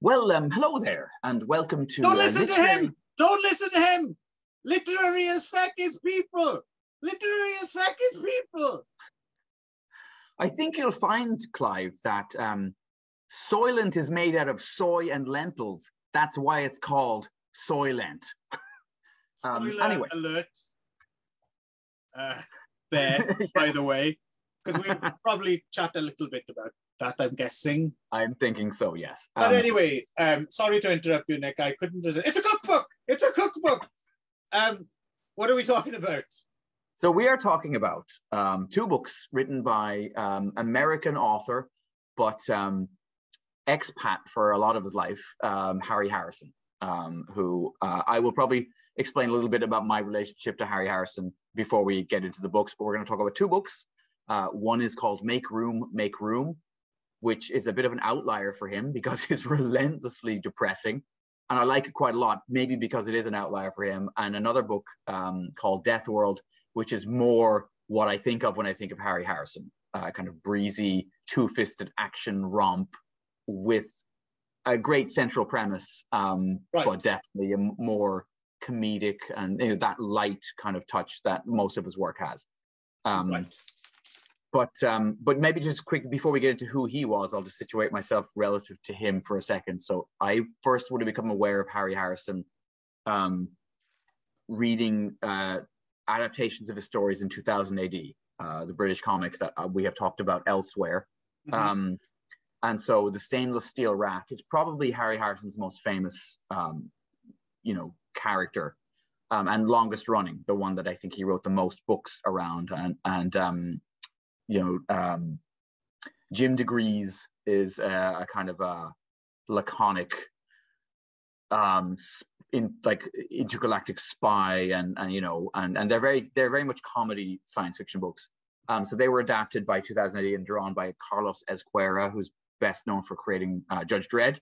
Hello there, and welcome to. Don't listen to him! Don't listen to him! Literary as Feck is people! Literary as Feck is people! I think you'll find, Clive, that Soylent is made out of soy and lentils. That's why it's called Soylent. Spoiler alert. There, by the way, because we probably chat a little bit about that, I'm guessing. I'm thinking so, yes. But anyway, sorry to interrupt you, Nick. I couldn't resist. It's a cookbook! It's a cookbook! What are we talking about? So we are talking about two books written by American author, but expat for a lot of his life, Harry Harrison, who I will probably explain a little bit about my relationship to Harry Harrison before we get into the books, but we're going to talk about two books. One is called Make Room, Make Room, which is a bit of an outlier for him because it's relentlessly depressing. And I like it quite a lot, maybe because it is an outlier for him. And another book called DEATHWORLD, which is more what I think of when I think of Harry Harrison, kind of breezy, two-fisted action romp with a great central premise, but definitely a more comedic and that light kind of touch that most of his work has. But maybe just quick, before we get into who he was, I'll just situate myself relative to him for a second. So I first would have become aware of Harry Harrison reading adaptations of his stories in 2000 AD, the British comic that we have talked about elsewhere. Mm-hmm. And so the Stainless Steel Rat is probably Harry Harrison's most famous, character and longest running, the one that I think he wrote the most books around. Jim DeGrees is a kind of a laconic intergalactic spy, and they're very much comedy science fiction books. So they were adapted by 2008 and drawn by Carlos Ezquerra, who's best known for creating Judge Dredd.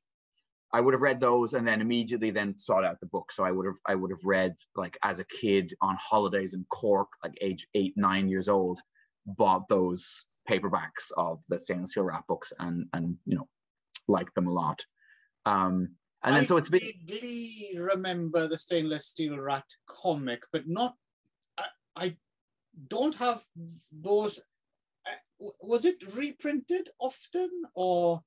I would have read those and then immediately sought out the book. So I would have read, like, as a kid on holidays in Cork, like age 8, 9 years old, bought those paperbacks of the Stainless Steel Rat books and liked them a lot. And then so it's been. I vaguely remember the Stainless Steel Rat comic, but not. I don't have those. Was it reprinted often or?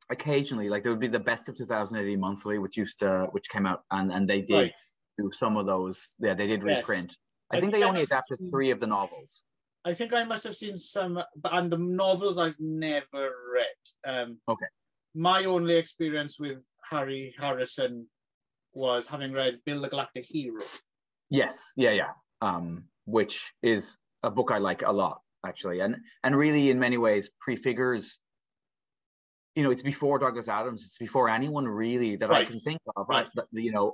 Occasionally, like there would be the Best of 2080 monthly, which came out, and they did do some of those. Yeah, they did reprint. I think they only adapted 3 of the novels. I think I must have seen some, and the novels I've never read. Okay. My only experience with Harry Harrison was having read Bill the Galactic Hero. Yes, yeah. Which is a book I like a lot, actually, and really in many ways prefigures. It's before Douglas Adams. It's before anyone really that I can think of. Right.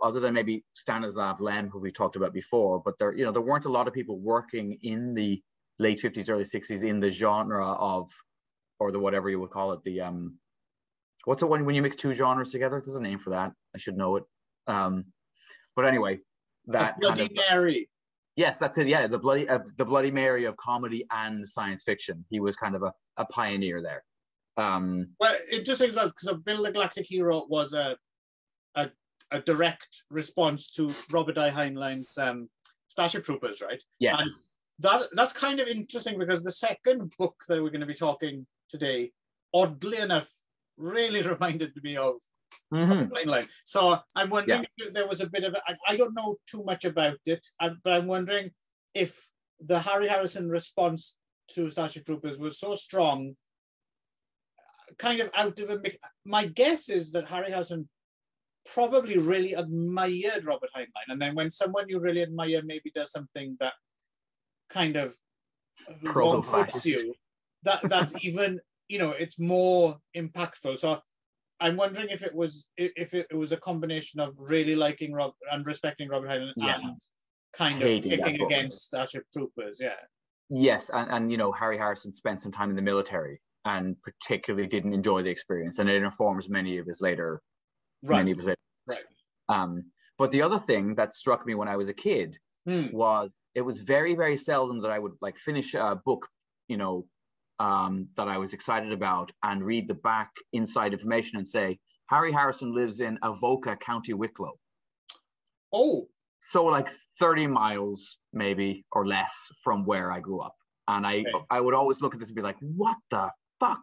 Other than maybe Stanislav Lem, who we talked about before. But there weren't a lot of people working in the late 50s, early 60s in the genre of, or the whatever you would call it, the what's it when you mix two genres together? There's a name for that. I should know it. But anyway, that Bloody Mary. Yes, that's it. Yeah, the Bloody Mary of comedy and science fiction. He was kind of a pioneer there. Well, it just seems because Bill the Galactic Hero was a direct response to Robert I. Heinlein's Starship Troopers, right? Yes. And that's kind of interesting because the second book that we're going to be talking today, oddly enough, really reminded me of Heinlein. So I'm wondering if there was a bit of I don't know too much about it, but I'm wondering if the Harry Harrison response to Starship Troopers was so strong, kind of out of a mix. My guess is that Harry Harrison probably really admired Robert Heinlein, and then when someone you really admire maybe does something that kind of wrong-foots you, that's even it's more impactful. So I'm wondering if it was a combination of really liking Rob and respecting Robert Heinlein and kind of kicking against Starship Troopers. Yeah. Yes, and Harry Harrison spent some time in the military and particularly didn't enjoy the experience, and it informs many of his later. Right. But the other thing that struck me when I was a kid was it was very, very seldom that I would finish a book, that I was excited about and read the back inside information and say, Harry Harrison lives in Avoca, County Wicklow. Oh. So like 30 miles maybe or less from where I grew up. And I would always look at this and be like, what the fuck?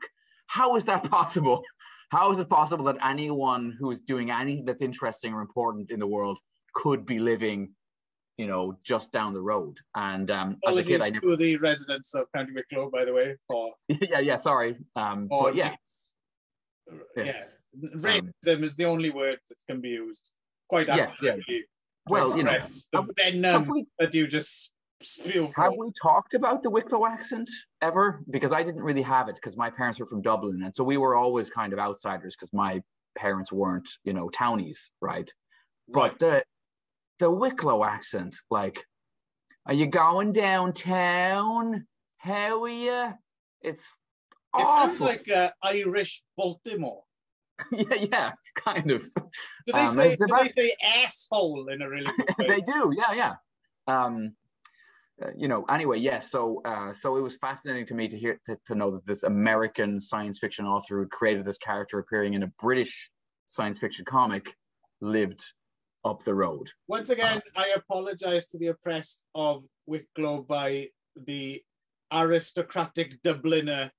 How is that possible? How is it possible that anyone who is doing anything that's interesting or important in the world could be living, you know, just down the road? And as a kid, I never... to the residents of County Wicklow, by the way, for... yeah, sorry. But yeah. Yes. Racism is the only word that can be used quite accurately. Yeah. Well, you know, the venom that you just spew. Have we talked about the Wicklow accent ever? Because I didn't really have it because my parents were from Dublin, and so we were always kind of outsiders because my parents weren't, you know, townies, right? But the Wicklow accent, like, are you going downtown? How are you? It's awful. It sounds like Irish Baltimore. yeah, kind of. Do they say asshole in a really good way? They do, yeah. You know, anyway, yes. So it was fascinating to me to hear to know that this American science fiction author who created this character appearing in a British science fiction comic lived up the road. Once again, I apologize to the oppressed of Wicklow by the aristocratic Dubliner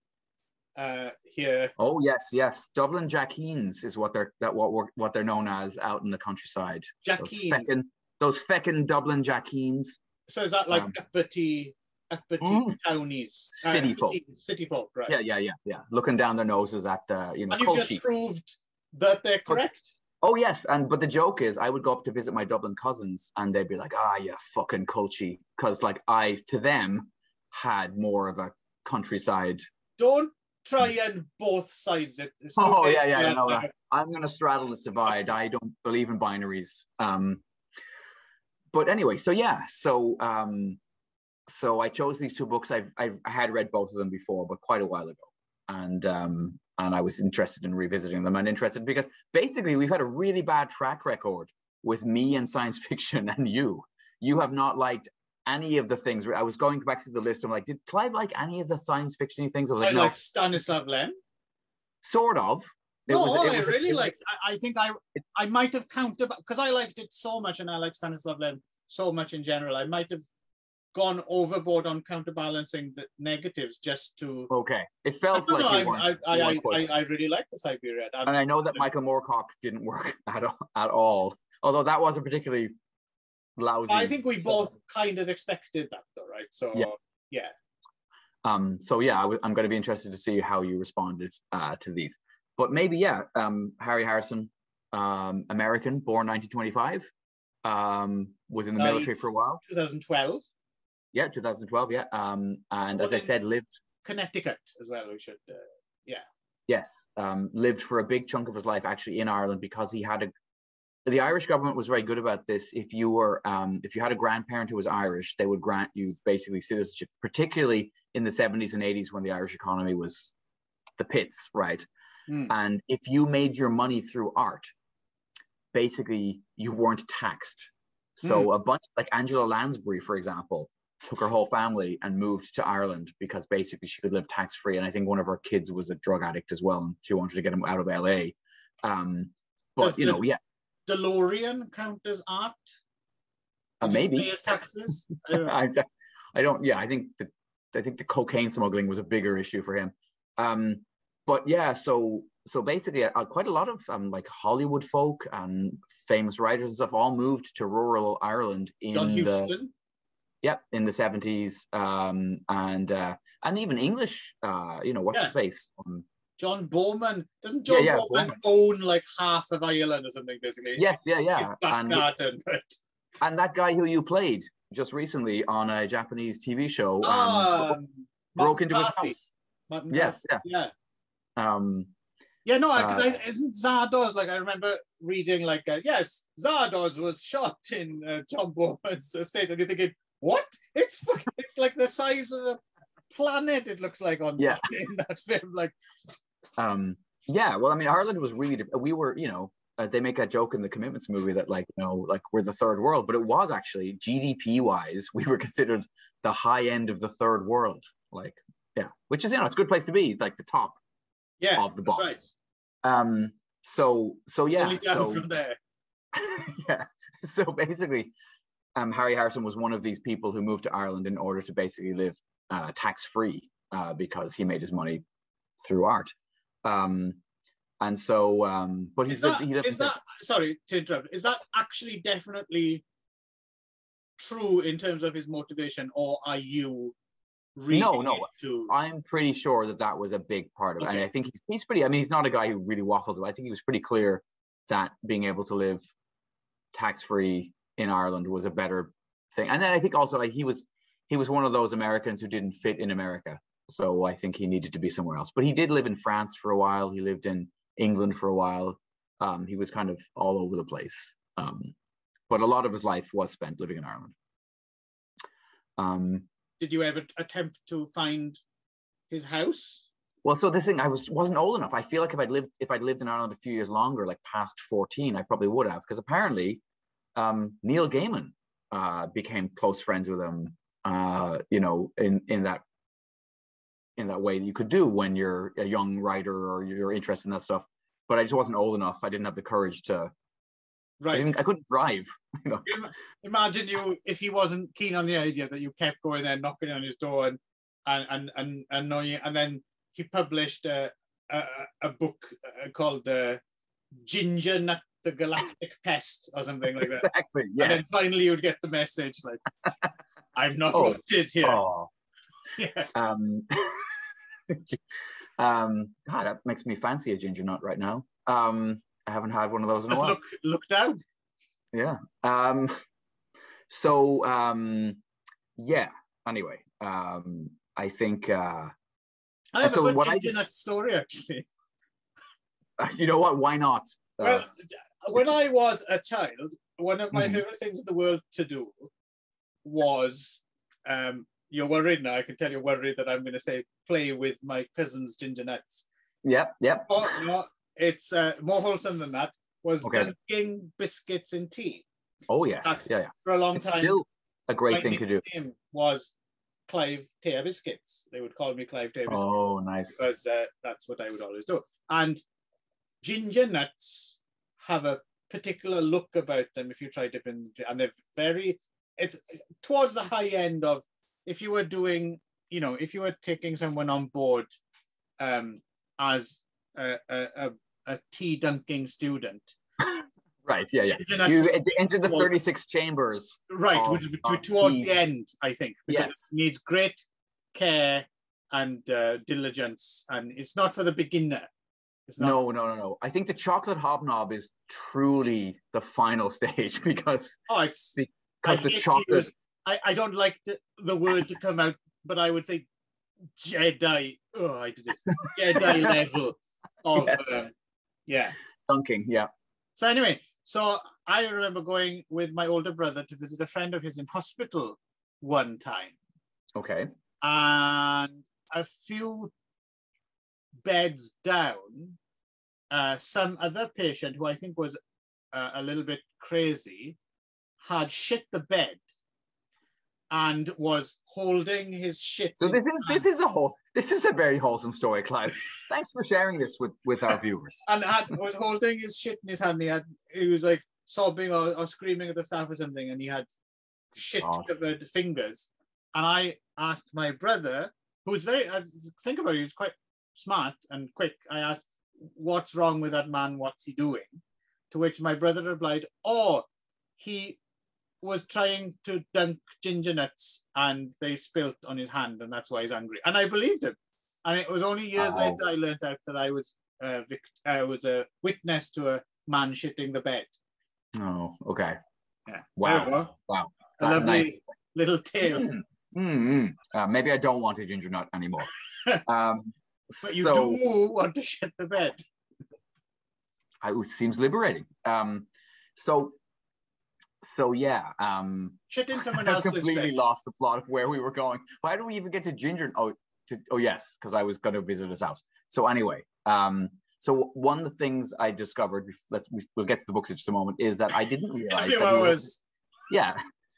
here. Oh yes, Dublin Jackeens is what they're known as out in the countryside. Jackeens. Those feckin' Dublin Jackeens. So is that like uppity townies? City folk, right? Yeah. Looking down their noses at the, you know, and you've just proved that they're correct. Oh yes, but the joke is, I would go up to visit my Dublin cousins, and they'd be like, "You fucking culchie," because like I, to them, had more of a countryside. Don't try and both sides it. Yeah. No, I'm gonna straddle this divide. I don't believe in binaries. But anyway, so I chose these two books. I had read both of them before, but quite a while ago, and I was interested in revisiting them, and interested because basically we've had a really bad track record with me and science fiction, and you have not liked any of the things. I was going back to the list. I'm like, did Clive like any of the science fiction things? I was like, no. Like Stanislav Lem. Sort of. I really liked. I think I might have counted because I liked it so much, and I like Stanislav Lem so much in general. I might have gone overboard on counterbalancing the negatives just to. Okay, it felt like I really liked the Siberia. And I know that Michael Moorcock didn't work at all. Although that was a particularly lousy. I think we both kind of expected that, though, right? So yeah. I'm going to be interested to see how you responded to these. But maybe, Harry Harrison, American, born 1925, was in the military for a while. 2012. Yeah, 2012, yeah. And as I said, lived... Connecticut as well, we should, Yes, lived for a big chunk of his life actually in Ireland because he had the Irish government was very good about this. If you had a grandparent who was Irish, they would grant you basically citizenship, particularly in the 70s and 80s when the Irish economy was the pits, right? And if you made your money through art, basically you weren't taxed. So a bunch, like Angela Lansbury, for example, took her whole family and moved to Ireland because basically she could live tax-free. And I think one of her kids was a drug addict as well, and she wanted to get him out of LA. But DeLorean count as art? Maybe. Pay his taxes? I don't. Yeah, I think the cocaine smuggling was a bigger issue for him. But yeah, so basically, quite a lot of like Hollywood folk and famous writers and stuff all moved to rural Ireland in John Huston. In the 70s, and even English. What's his face? John Bowman. Doesn't John Bowman own like half of Ireland or something, basically? Yes, yeah. His back garden, right? And that guy who you played just recently on a Japanese TV show broke into his house. Yes, yeah. Isn't Zardoz, like, I remember reading like, Zardoz was shot in John Bowman's estate, and you're thinking, what? It's like the size of a planet, it looks like in that film, like. Well, I mean, Ireland was really, we were, they make that joke in the Commitments movie that like we're the third world, but it was actually GDP wise, we were considered the high end of the third world, which is, it's a good place to be, like the top of the box. Right. yeah. Only down from there. Yeah. So basically, Harry Harrison was one of these people who moved to Ireland in order to basically live tax-free because he made his money through art. And so, but is that sorry to interrupt, is that actually definitely true in terms of his motivation, or are you reading no, I'm pretty sure that was a big part of it. And I think he's pretty, I mean, he's not a guy who really waffles, but I think he was pretty clear that being able to live tax-free in Ireland was a better thing. And then I think also like he was one of those Americans who didn't fit in America. So I think he needed to be somewhere else. But he did live in France for a while. He lived in England for a while. He was kind of all over the place. But a lot of his life was spent living in Ireland. Did you ever attempt to find his house? Well, so this thing, I wasn't old enough. I feel like if I'd lived in Ireland a few years longer, like past 14, I probably would have, because apparently Neil Gaiman became close friends with him, in that way that you could do when you're a young writer or you're interested in that stuff. But I just wasn't old enough. I didn't have the courage to. Right. I couldn't drive. Imagine if he wasn't keen on the idea that you kept going there, knocking on his door and annoying, and then he published a book called Ginger Nut, the Galactic Pest, or something like that. Exactly. Yes. And then finally you'd get the message like, "I've not wanted here." Oh. Yeah. God, that makes me fancy a ginger nut right now. I haven't had one of those in a while. Look down. Yeah. Yeah. Anyway, I think. I have a good ginger nut story, actually. You know what? Why not? Well, when I was a child, one of my favorite things in the world to do was, you're worried now, I can tell you're worried that I'm going to say play with my cousin's ginger nuts. Yep. Oh, no, it's more wholesome than that, was dunking biscuits in tea. Oh, yes. Yeah. For a long time. Still a great thing to do. My name was Clive Tea Biscuits. They would call me Clive Tea Biscuits. Oh, nice. Because that's what I would always do. And ginger nuts have a particular look about them if you try dipping, and they're it's towards the high end of, if you were doing, if you were taking someone on board as a tea dunking student. Right, yeah. You enter the 36 chambers. Right, towards the end, I think. Because yes. It needs great care and diligence, and it's not for the beginner. It's not. No. I think the chocolate hobnob is truly the final stage because the chocolate. I don't like the word to come out, but I would say Jedi. Oh, I did it. Jedi level of dunking. Yeah. So anyway, I remember going with my older brother to visit a friend of his in hospital one time. Okay. And a few beds down, some other patient who I think was a little bit crazy had shit the bed and was holding his shit. So this is a very wholesome story, Clive. Thanks for sharing this with our viewers. And was holding his shit in his hand. He was like sobbing or screaming at the staff or something, and he had shit covered fingers. And I asked my brother, who's think about it, he was quite smart and quick. I asked, "What's wrong with that man? What's he doing?" To which my brother replied, "Oh, he was trying to dunk ginger nuts and they spilt on his hand, and that's why he's angry." And I believed him. And it was only years later I learned out that I was a witness to a man shitting the bed. Oh, okay. Yeah. Wow. A lovely little tale. Maybe I don't want a ginger nut anymore. But you do want to shit the bed. It seems liberating. So yeah. Shit in someone else's bed. I completely lost the plot of where we were going. Why did we even get to ginger? Oh yes, because I was going to visit his house. So anyway, so one of the things I discovered, we'll get to the books in just a moment, is that I didn't realize.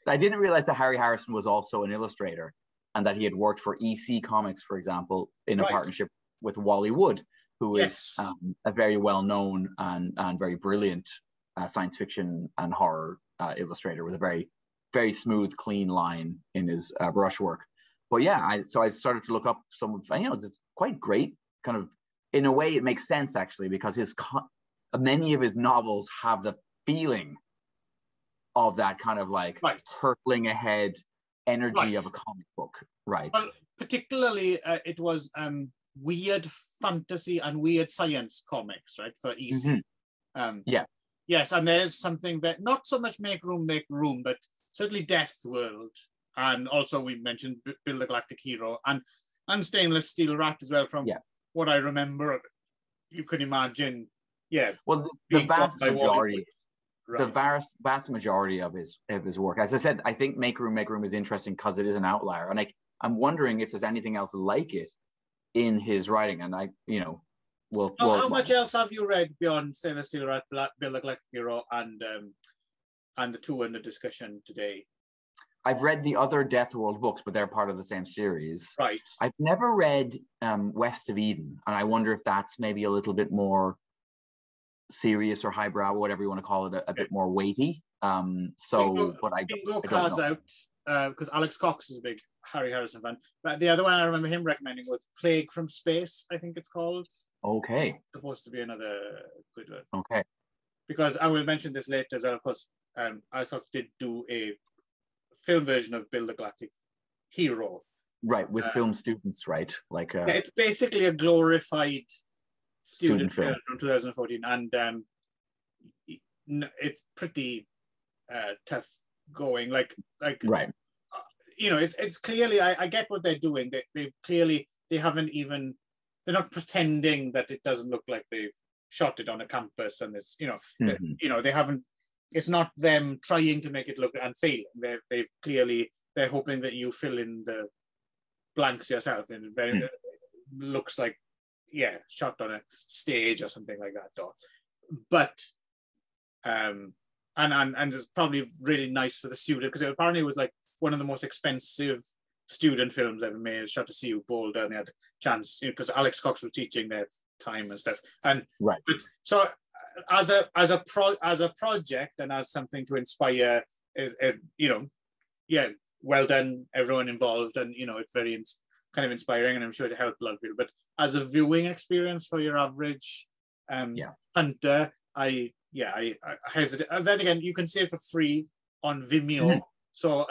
I didn't realize that Harry Harrison was also an illustrator, and that he had worked for EC Comics, for example, in a partnership with Wally Wood. who is a very well-known and very brilliant science fiction and horror illustrator with a very, very smooth, clean line in his brushwork. But yeah, so I started to look up some of, it's quite great. Kind of, in a way, it makes sense actually, because many of his novels have the feeling of that kind of like hurtling ahead energy of a comic book, right? Well, particularly it was weird fantasy and weird science comics, right, for EC. Yes, and there's something that not so much make room, but certainly DEATHWORLD, and also we mentioned Build the Galactic Hero and Stainless Steel Rat as well. From what I remember of it, you can imagine. Yeah. Well, the vast majority. Right. The vast majority of his work, as I said, I think Make Room is interesting because it is an outlier, and I'm wondering if there's anything else like it in his writing. And how much else have you read beyond Stainless Steel Rat, Build the Galactic Hero, and the two in the discussion today? I've read the other DEATHWORLD books, but they're part of the same series. Right. I've never read West of Eden, and I wonder if that's maybe a little bit more serious or highbrow, whatever you want to call it, a bit more weighty. But I don't cards know. Out because Alex Cox is a big Harry Harrison fan. But the other one I remember him recommending was Plague from Space, I think it's called. Okay. It's supposed to be another good one. Okay. Because I will mention this later as well. Of course, Alex Cox did do a film version of Build the Galactic Hero. Right, with film students, right? Like it's basically a glorified student film from 2014, and it's pretty tough going. Like right. It's clearly I get what they're doing. They're not pretending that it doesn't look like they've shot it on a campus, and it's they haven't. It's not them trying to make it look and failing. They're hoping that you fill in the blanks yourself, and it looks like shot on a stage or something like that. But and it's probably really nice for the student, because apparently it was like one of the most expensive student films ever made. Shot to CU Boulder, and they had a chance because Alex Cox was teaching their time and stuff. And right. So as a project and as something to inspire, well done everyone involved, and it's very kind of inspiring, and I'm sure it helped a lot of people. But as a viewing experience for your average hunter, I hesitate. And then again, you can see it for free on Vimeo. Mm-hmm. So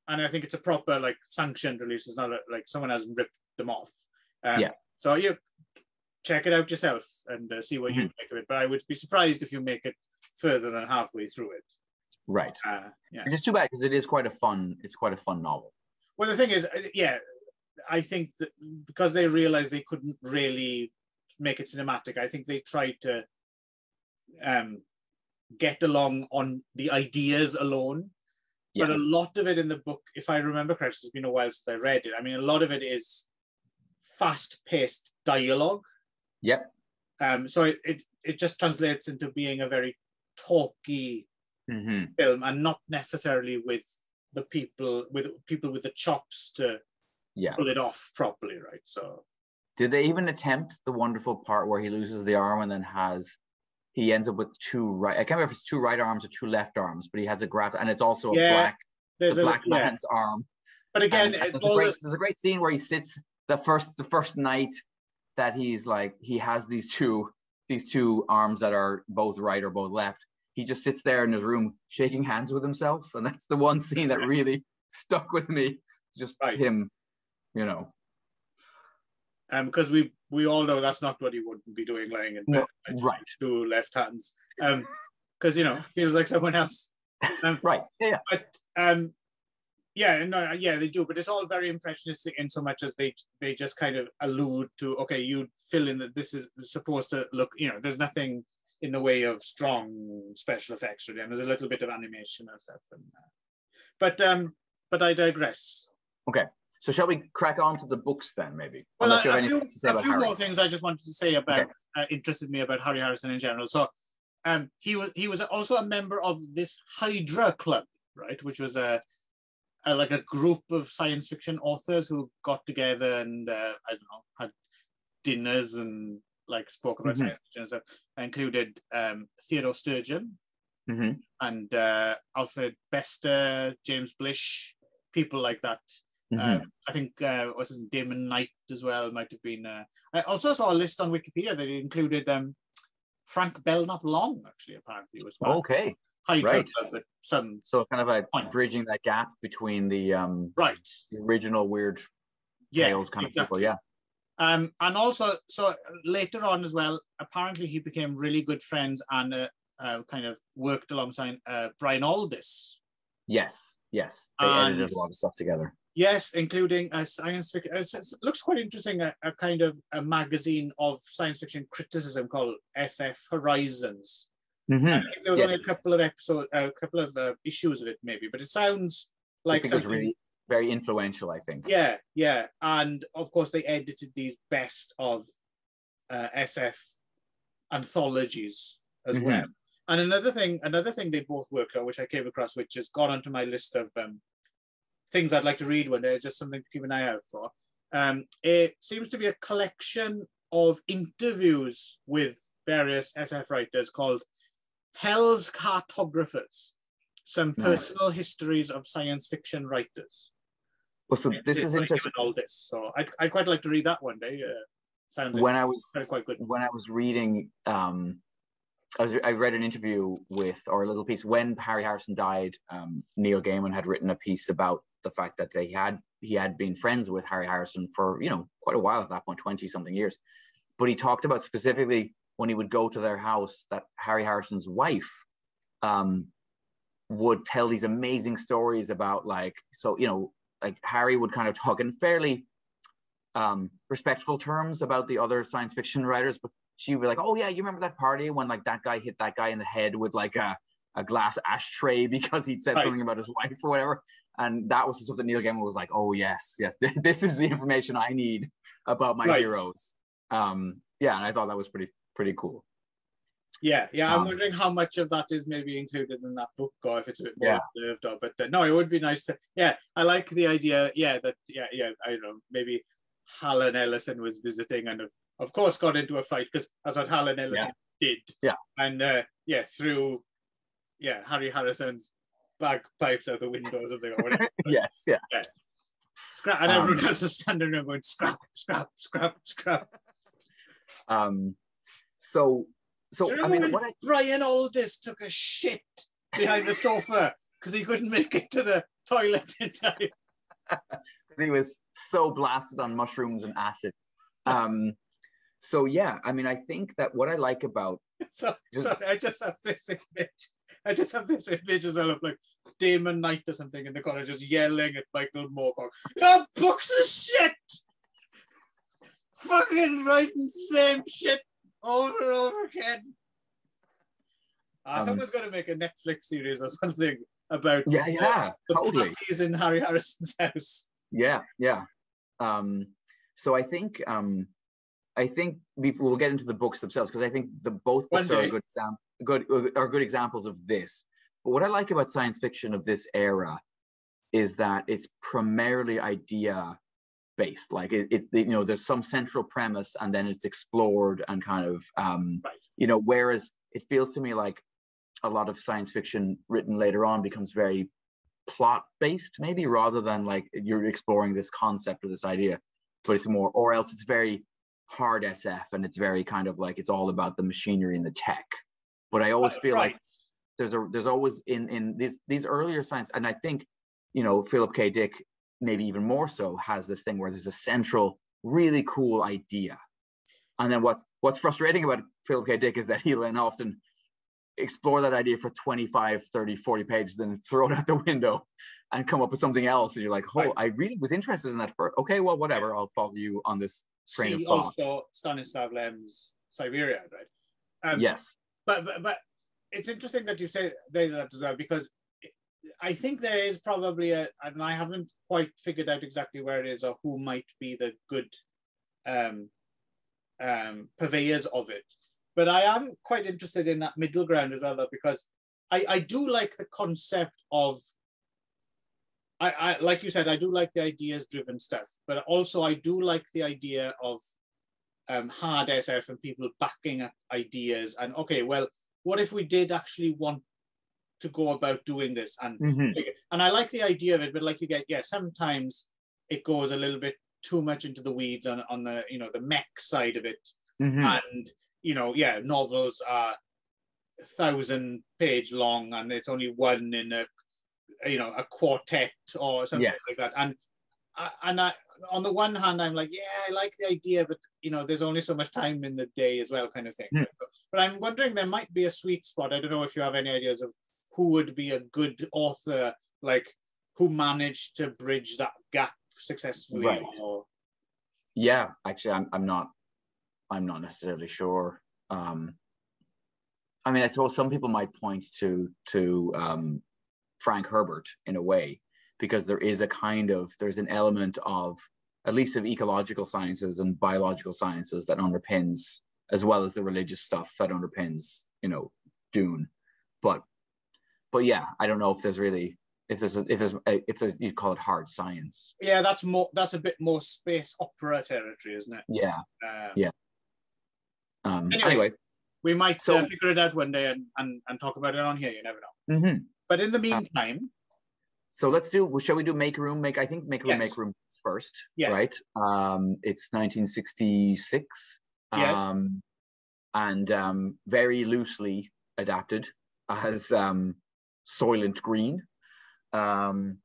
and I think it's a proper like sanctioned release. It's not like someone hasn't ripped them off. So you check it out yourself and see what you make of it. But I would be surprised if you make it further than halfway through it. Right. It's too bad, because it is quite a fun. It's quite a fun novel. Well, the thing is, I think that because they realized they couldn't really make it cinematic, I think they tried to get along on the ideas alone. But a lot of it in the book, if I remember correctly, it's been a while since I read it. I mean, a lot of it is fast-paced dialogue. Yep. So it just translates into being a very talky film, and not necessarily with people with the chops to pull it off properly, right? So did they even attempt the wonderful part where he loses the arm and then he ends up with two right? I can't remember if it's two right arms or two left arms, but he has a graft, and it's also a black man's arm. But again, there's a great scene where he sits the first night that he's like, he has these two arms that are both right or both left. He just sits there in his room shaking hands with himself, and that's the one scene that really stuck with me. Just him, because we all know that's not what he wouldn't be doing, lying in bed, right? Two left hands, because feels like someone else, right? Yeah. But they do. But it's all very impressionistic in so much as they just kind of allude to, okay, you fill in that this is supposed to look, there's nothing in the way of strong special effects really, and there's a little bit of animation and stuff. But I digress. Okay. So shall we crack on to the books then, maybe? Well, a few more things I just wanted to say about, interested me about Harry Harrison in general. So he was also a member of this Hydra Club, right? Which was a group of science fiction authors who got together and, had dinners and like spoke about science fiction and stuff. I included Theodore Sturgeon and Alfred Bester, James Blish, people like that. I think what's his name, Damon Knight as well might have been. I also saw a list on Wikipedia that included Frank Belknap Long, actually, apparently was part. Okay. Right. But some so kind of like bridging that gap between the the original weird tales kind of people. Yeah. And also, so later on as well, apparently he became really good friends and kind of worked alongside Brian Aldiss. Yes. They edited a lot of stuff together. Yes, including a science fiction. It looks quite interesting. A kind of a magazine of science fiction criticism called SF Horizons. I think there was only a couple of episodes, a couple of issues of it, maybe, but it sounds like something. It was really very influential, I think. Yeah, and of course they edited these best of SF anthologies as well. And another thing they both worked on, which I came across, which has gone onto my list of things I'd like to read one day, just something to keep an eye out for. It seems to be a collection of interviews with various SF writers called Hell's Cartographers, some personal histories of science fiction writers. Well, so this is interesting. All this, so I'd quite like to read that one day. Sounds quite good. When I was reading, I read an interview with, or a little piece when Harry Harrison died. Neil Gaiman had written a piece about the fact that he had been friends with Harry Harrison for quite a while at that point, 20-something years. But he talked about specifically when he would go to their house that Harry Harrison's wife would tell these amazing stories about like Harry would kind of talk in fairly respectful terms about the other science fiction writers, but she would be like, oh yeah, you remember that party when like that guy hit that guy in the head with like a glass ashtray because he'd said something about his wife or whatever. And that was the stuff that Neil Gaiman was like, oh yes, this is the information I need about my heroes. And I thought that was pretty cool. Yeah. I'm wondering how much of that is maybe included in that book, or if it's a bit more observed. But no, it would be nice to. Yeah, I like the idea. I don't know. Maybe Helen Ellison was visiting, and of course got into a fight because that's what Helen Ellison did. Yeah, and threw Harry Harrison's bagpipes out the window or something or whatever. Yes. Scrap, and everyone else is standing there going scrap. So I mean, Brian Aldiss took a shit behind the sofa because he couldn't make it to the toilet in time. He was so blasted on mushrooms and acid. So yeah, I mean, I think that what I like about sorry, I just have this image as well of like Damon Knight or something in the corner just yelling at Michael Moorcock, "Your books are shit! Fucking writing same shit over and over again." Someone's got to make a Netflix series or something about the totally parties in Harry Harrison's house. So I think we'll get into the books themselves because I think both books are good examples of this. But what I like about science fiction of this era is that it's primarily idea based. Like there's some central premise and then it's explored and kind of whereas it feels to me like a lot of science fiction written later on becomes very plot based, maybe, rather than like you're exploring this concept or this idea, but it's more, or else it's very hard SF and it's very kind of like it's all about the machinery and the tech. But I always feel like there's always in these earlier science, and I think Philip K. Dick maybe even more so has this thing where there's a central really cool idea, and then what's frustrating about Philip K. Dick is that he'll then often explore that idea for 25, 30, 40 pages, then throw it out the window and come up with something else. And you're like, I really was interested in that first. Okay, well, whatever. I'll follow you on this train of thought. Also Stanislav Lem's Siberia, right? Yes. But it's interesting that you say that as well, because I think there is probably and I haven't quite figured out exactly where it is or who might be the good purveyors of it. But I am quite interested in that middle ground as well, though, because I do like the concept of, I like you said, I do like the ideas-driven stuff, but also I do like the idea of hard SF and people backing up ideas. And okay, well, what if we did actually want to go about doing this? And and I like the idea of it, but like you get, sometimes it goes a little bit too much into the weeds on the the mech side of it. And novels are 1,000-page long, and it's only one in a quartet or something like that. And I, on the one hand, I'm like, I like the idea, but there's only so much time in the day as well, kind of thing. But I'm wondering, there might be a sweet spot. I don't know if you have any ideas of who would be a good author, like who managed to bridge that gap successfully. Right. Yeah, actually, I'm not necessarily sure. I mean, I suppose some people might point to Frank Herbert in a way, because there's an element of, at least of ecological sciences and biological sciences, that underpins, as well as the religious stuff that underpins, Dune. But yeah, I don't know if there's really, if you'd call it hard science. Yeah, that's a bit more space opera territory, isn't it? Yeah. Anyway, we might figure it out one day and talk about it on here. You never know. But in the meantime, so shall we do Make Room? I think Make Room, Make Room first. Yes. Right. It's 1966. Yes. And very loosely adapted as Soylent Green.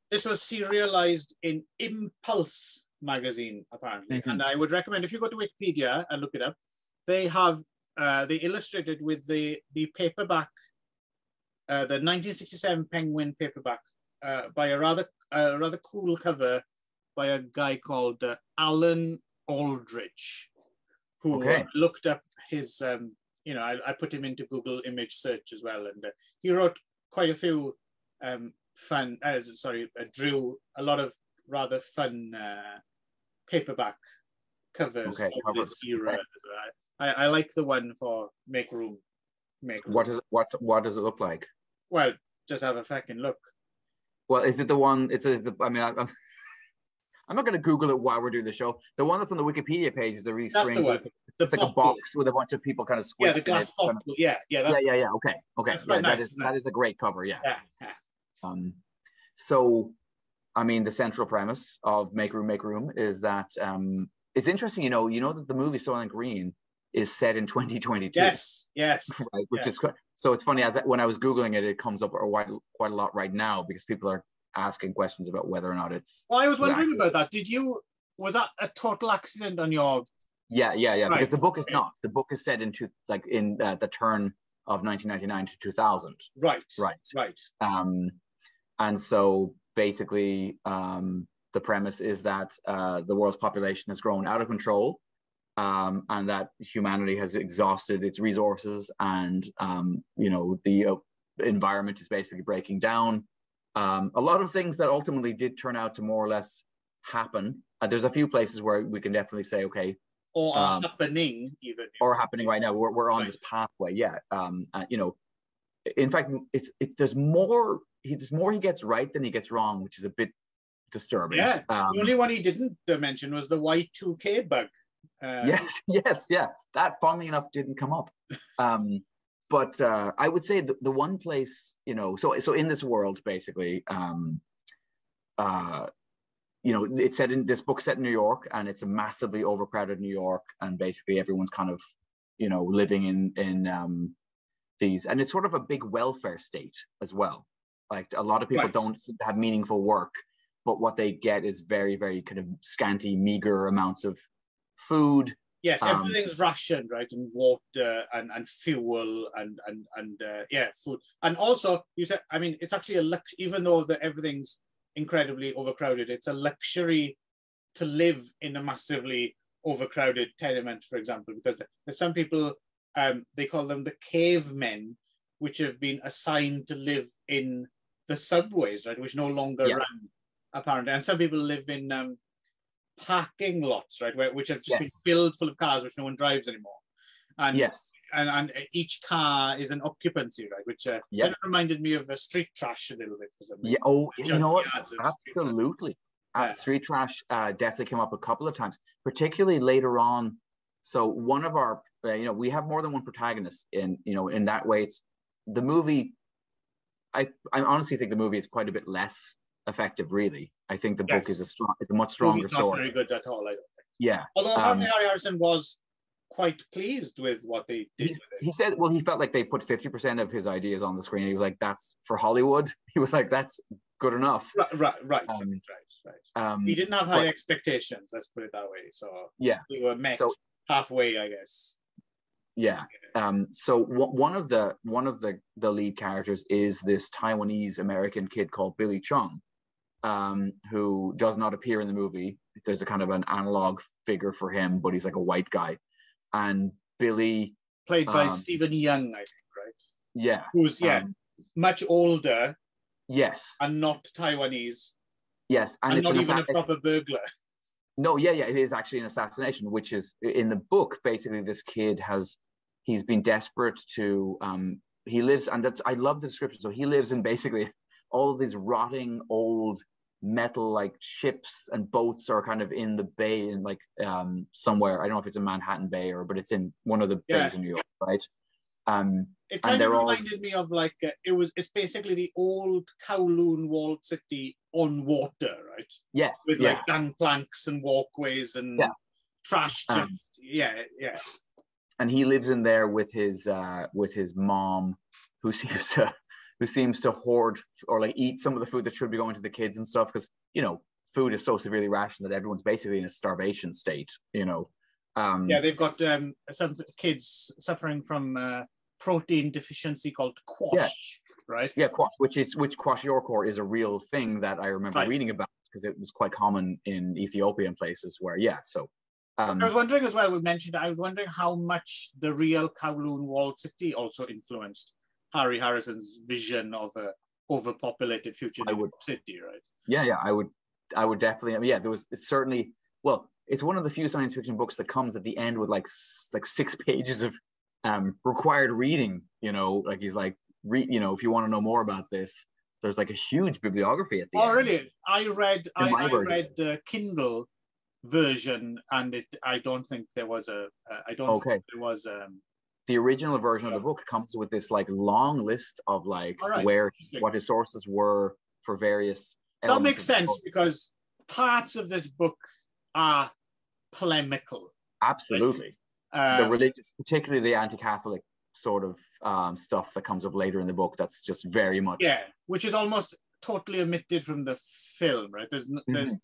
This was serialized in Impulse magazine, apparently. And I would recommend, if you go to Wikipedia and look it up, they have they illustrated with the paperback, the 1967 Penguin paperback, by a rather cool cover by a guy called Alan Aldrich, who looked up his, I put him into Google image search as well, and he wrote quite a few drew a lot of rather fun paperback covers of this era. I like the one for Make Room. What does it look like? Well, just have a fucking look. Well, is it the one? I'm not going to Google it while we're doing the show. The one that's on the Wikipedia page is a really strange. It's like a box with a bunch of people kind of squished. Yeah, the glass bottle. Yeah. Okay. That is a great cover. Yeah. So, I mean, the central premise of Make Room is that it's interesting. You know that the movie Soylent Green is set in 2022. Yes. Right, which is so. It's funny, when I was Googling it, it comes up quite a lot right now, because people are asking questions about whether or not it's. Well, I was wondering about that. Was that a total accident on your? Yeah. Right. Because the book is not. The book is set into the turn of 1999 to 2000. Right. And so basically, the premise is that the world's population has grown out of control, and that humanity has exhausted its resources, and the environment is basically breaking down. A lot of things that ultimately did turn out to more or less happen. There's a few places where we can definitely say, okay, or are happening even, or happening right now. We're on this pathway. Yeah. In fact, there's more he gets right than he gets wrong, which is a bit disturbing. Yeah. The only one he didn't mention was the Y2K bug. Yes. That, funnily enough, didn't come up. But I would say the one place, so in this world, basically, it's set in this book set in New York, and it's a massively overcrowded New York, and basically everyone's kind of, living in these, and it's sort of a big welfare state as well. Like, a lot of people don't have meaningful work, but what they get is very, very kind of scanty, meager amounts of food. Yes, everything's rationed, right? And water and fuel and food. And also, you said, I mean, it's actually a luxury, even though everything's incredibly overcrowded, it's a luxury to live in a massively overcrowded tenement, for example, because there's some people, they call them the cavemen, which have been assigned to live in the subways, right, which no longer run, apparently. And some people live in parking lots, right, which have just been filled full of cars, which no one drives anymore. And and each car is an occupancy, right, which kind of reminded me of street trash a little bit for some reason. Yeah. Oh, you know what? Absolutely. Street trash definitely came up a couple of times, particularly later on So one of our, we have more than one protagonist in that way. It's the movie. I honestly think the movie is quite a bit less effective, really. I think the book is it's a much stronger story. Not very good at all, I don't think. Yeah. Although apparently Harry Harrison was quite pleased with what they did. He said, well, he felt like they put 50% of his ideas on the screen. He was like, that's for Hollywood. He was like, that's good enough. Right. He didn't have high expectations, let's put it that way. So yeah, they were met halfway, I guess. Yeah. So one of the lead characters is this Taiwanese American kid called Billy Chung, who does not appear in the movie. There's a kind of an analog figure for him, but he's like a white guy. And Billy, played by Stephen Young, I think, right? Yeah. Who's much older. Yes. And not Taiwanese. Yes. And not even a proper burglar. No, yeah, it is actually an assassination, which is in the book. Basically, this kid he's been desperate to he lives, and I love the description. So he lives in basically all of these rotting old metal like ships and boats are kind of in the bay in like somewhere. I don't know if it's in Manhattan Bay but it's in one of the bays in New York, right? It kind of reminded me of like it's basically the old Kowloon walled city on water, right? Yes. With like gangplanks and walkways and trash. Yeah. And he lives in there with his mom, who seems to hoard or like eat some of the food that should be going to the kids and stuff, because food is so severely rationed that everyone's basically in a starvation state. They've got some kids suffering from protein deficiency called quash, right? Yeah, quash, which kwashiorkor is a real thing that I remember reading about, because it was quite common in Ethiopia and places where I was wondering as well, I was wondering how much the real Kowloon walled city also influenced Harry Harrison's vision of a overpopulated future New York City, right? Yeah, I would definitely. It's certainly, it's one of the few science fiction books that comes at the end with like 6 pages of required reading. Like he's like, if you want to know more about this, there's like a huge bibliography at the end. Oh, really? I read the Kindle version, and I don't think there was the original version of the book comes with this like long list of like what his sources were for various that makes sense, because parts of this book are polemical. Absolutely. The religious, particularly the anti-Catholic sort of stuff that comes up later in the book, that's just very much which is almost totally omitted from the film, right? There's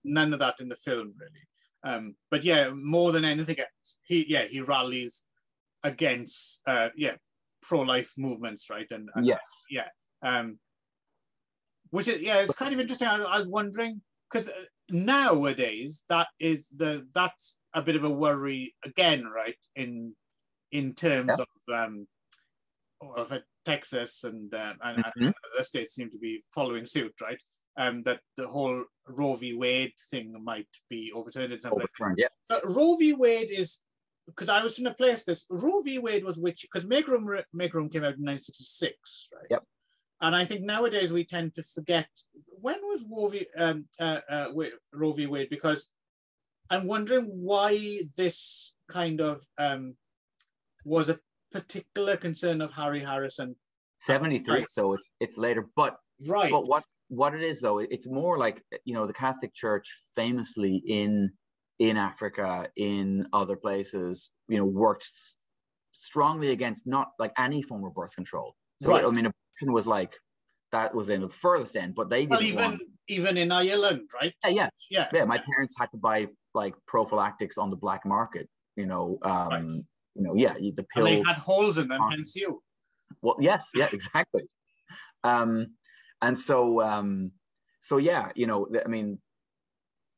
none of that in the film, really. But more than anything else, he rallies against pro-life movements, right? And which is it's kind of interesting. I was wondering, because nowadays that's a bit of a worry again, right? In terms of Texas and other states seem to be following suit, right? That the whole Roe v. Wade thing might be overturned in some way. So Roe v. Wade is, because I was trying to place this, Roe v. Wade was because Make Room came out in 1966, right? Yep. And I think nowadays we tend to forget, when was Roe v. Wade? Because I'm wondering why this kind of was a particular concern of Harry Harrison. 73, so it's later. But what it is though, it's more like, the Catholic Church famously in Africa, in other places, worked strongly against not like any form of birth control. So I mean, abortion was like, that was in the furthest end, but they didn't even in Ireland, right? Yeah. My parents had to buy like prophylactics on the black market. The pill. And they had holes in them, hence you. Well, yes, exactly. And so, I mean,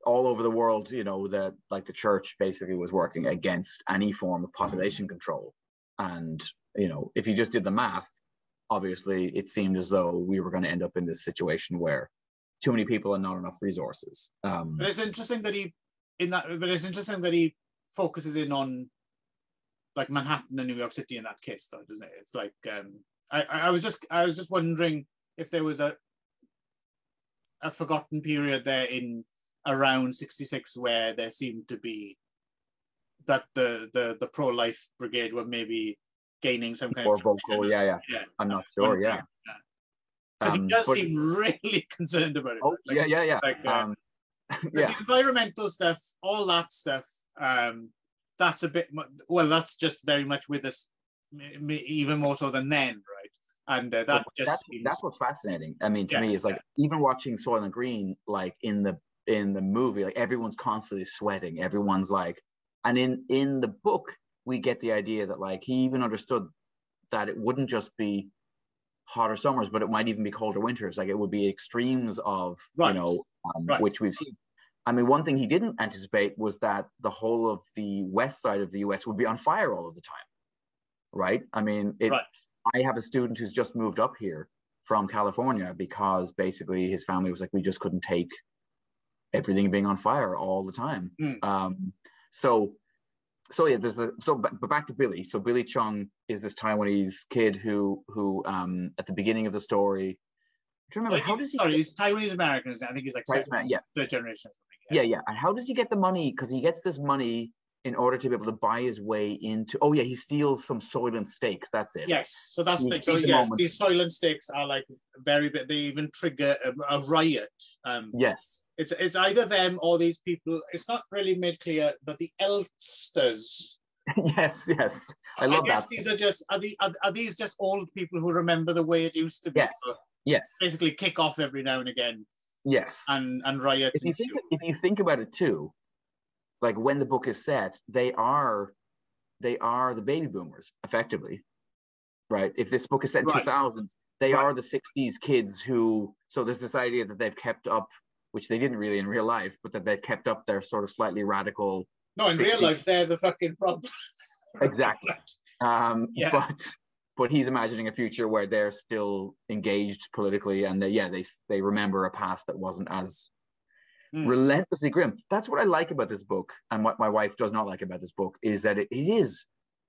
all over the world, the church basically was working against any form of population control. And, if you just did the math, obviously it seemed as though we were going to end up in this situation where too many people and not enough resources. But it's interesting that he focuses in on like Manhattan and New York City in that case, though, doesn't it? It's like I was just wondering if there was a forgotten period there in around 66 where there seemed to be that the pro-life brigade were maybe gaining some kind or of vocal. Yeah. I'm not sure. Yeah. Because he does seem really concerned about it. Oh, like, yeah. Like, the environmental stuff, all that stuff, that's a bit, well, that's just very much with us, even more so than then, right? And that's what's fascinating. I mean, to me, is like even watching Soylent Green, like in the movie, like everyone's constantly sweating. Everyone's like, and in the book, we get the idea that like he even understood that it wouldn't just be hotter summers, but it might even be colder winters. Like it would be extremes of, which we've seen. I mean, one thing he didn't anticipate was that the whole of the west side of the US would be on fire all of the time, right? I mean, I have a student who's just moved up here from California because basically his family was like, we just couldn't take everything being on fire all the time. But back to Billy. So Billy Chung is this Taiwanese kid who at the beginning of the story, do you remember he's Taiwanese American. I think he's like third generation or something. Yeah. And how does he get the money? Because he gets this money in order to be able to buy his way into. Oh yeah, he steals some Soylent steaks. That's it. Yes, so that's the. So yes, these Soylent steaks are like very big. They even trigger a riot. Yes. It's either them or these people. It's not really made clear, but the Elsters. yes. I love that. These are these just old people who remember the way it used to be? Yes. So yes. Basically, kick off every now and again. Yes. And riots. If you think about it too, like when the book is set, they are the baby boomers effectively, right? If this book is set in 2000, they are the 60s kids who. So there's this idea that they've kept up, which they didn't really in real life, but that they've kept up their sort of slightly radical. No, in 60s. Real life, they're the fucking problem. Exactly. But he's imagining a future where they're still engaged politically, and they remember a past that wasn't as relentlessly grim. That's what I like about this book, and what my wife does not like about this book is that it is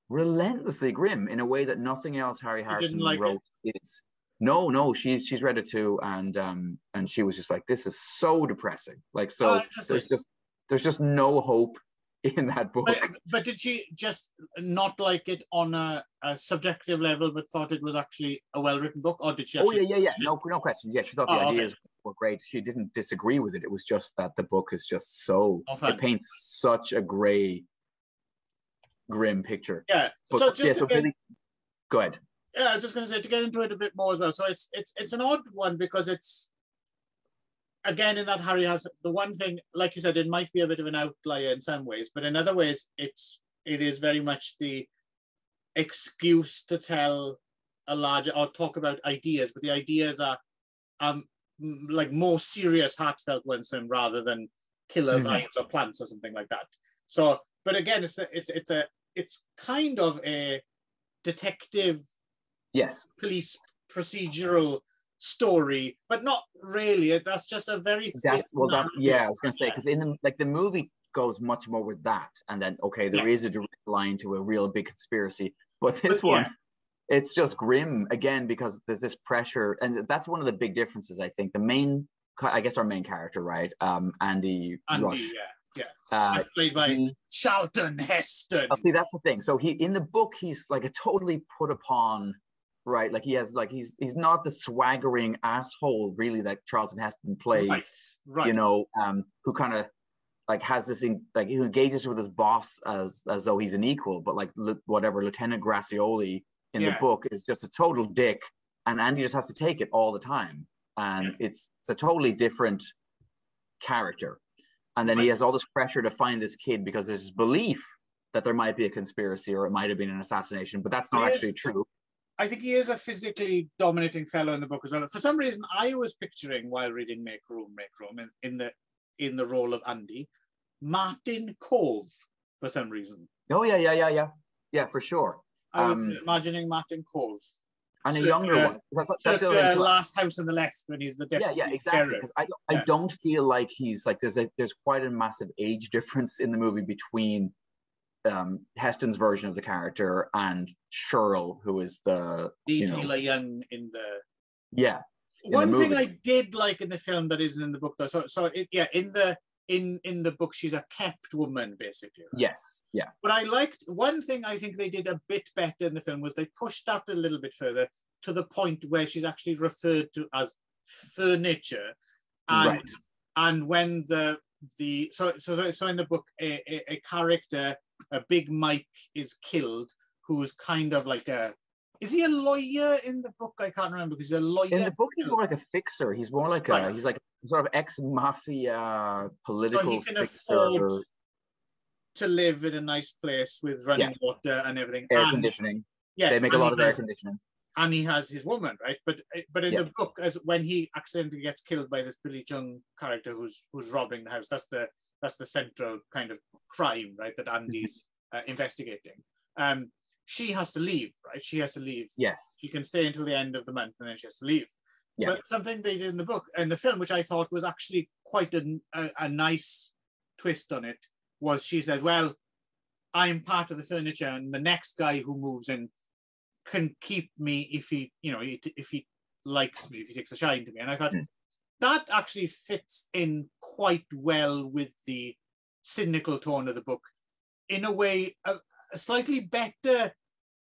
relentlessly grim in a way that nothing else Harry Harrison wrote is. No, she's read it too, and she was just like, this is so depressing. Like, so there's just no hope in that book. But did she just not like it on a subjective level, but thought it was actually a well-written book, or did she? Yeah. No question. Yeah, she thought the ideas were great. She didn't disagree with it. It was just that the book is just so it paints such a grim picture. Yeah. Really, go ahead. Yeah, I was just going to say, to get into it a bit more as well. So it's an odd one because it's, again, in that Harry has the one thing, like you said, it might be a bit of an outlier in some ways, but in other ways, it is very much the excuse to tell a larger or talk about ideas, but the ideas are like more serious, heartfelt ones rather than killer vines or plants or something like that. So, but again, it's kind of a detective. Yes. Police procedural story, but not really. That's just a very I was going to say, because in the movie goes much more with that, and then there is a direct line to a real big conspiracy, but this one it's just grim again because there's this pressure, and that's one of the big differences. I think our main character, right, Andy Rush, played by Charlton Heston. See, that's the thing. So he in the book he's like a totally put upon. Right, like he has, like he's not the swaggering asshole really that Charlton Heston plays, right. You know, who kind of like has this thing, like he engages with his boss as though he's an equal, but like Lieutenant Gracioli in the book is just a total dick, and Andy just has to take it all the time, and it's a totally different character, and then he has all this pressure to find this kid because there's this belief that there might be a conspiracy or it might have been an assassination, but that's not actually true. I think he is a physically dominating fellow in the book as well. For some reason, I was picturing while reading Make Room in the role of Andy, Martin Cove for some reason. Oh yeah, for sure. I was imagining Martin Cove and a younger one. That's the last house on the left when he's the deputy. Yeah, exactly. I don't feel like he's like there's quite a massive age difference in the movie between Heston's version of the character and Cheryl, who is the Taylor Young in the in one the thing I did like in the film that isn't in the book though. In in the book, she's a kept woman, basically. Right? Yes, yeah. But I liked, one thing I think they did a bit better in the film was they pushed that a little bit further to the point where she's actually referred to as furniture. And, right. And when so in the book, a character, a Big Mike, is killed, who's kind of like is he a lawyer in the book? I can't remember, because he's a lawyer. In the book, he's more like a fixer. He's more like he's like sort of ex-mafia political so he can fixer. afford to live in a nice place with running water and everything. Air conditioning. Yes. They make a lot of air conditioning. And he has his woman, right? But in the book, as when he accidentally gets killed by this Billy Chung character who's robbing the house, that's the central kind of crime, right? That Andy's investigating. She has to leave, right? She has to leave. Yes. She can stay until the end of the month, and then she has to leave. Yeah. But something they did in the film, which I thought was actually quite a nice twist on it, was she says, "Well, I'm part of the furniture, and the next guy who moves in can keep me if he likes me, if he takes a shine to me." And I thought that actually fits in quite well with the cynical tone of the book, in a way, slightly better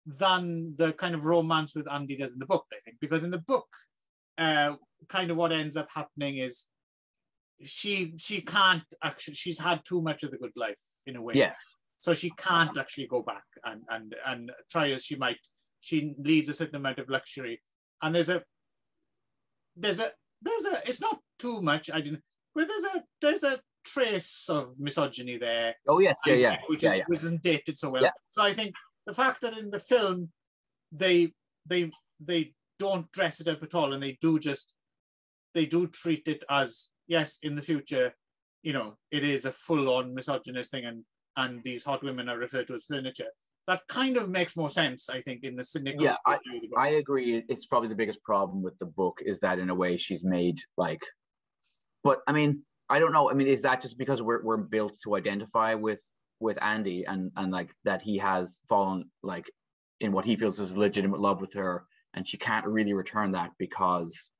than the kind of romance with Andy does in the book, I think, because in the book, kind of what ends up happening is she can't actually, she's had too much of the good life in a way. Yes. So she can't actually go back and try as she might. She leads a certain amount of luxury, and there's a it's not too much, but there's a trace of misogyny there. Oh yes, yeah. Which isn't dated so well. Yeah. So I think the fact that in the film they don't dress it up at all, and they do treat it as, yes, in the future, it is a full-on misogynist thing, and these hot women are referred to as furniture. That kind of makes more sense, I think, in the cynical. Yeah, I agree. It's probably the biggest problem with the book is that in a way she's made like, but I mean, I don't know. I mean, is that just because we're built to identify with Andy and like that he has fallen like in what he feels is legitimate love with her, and she can't really return that because,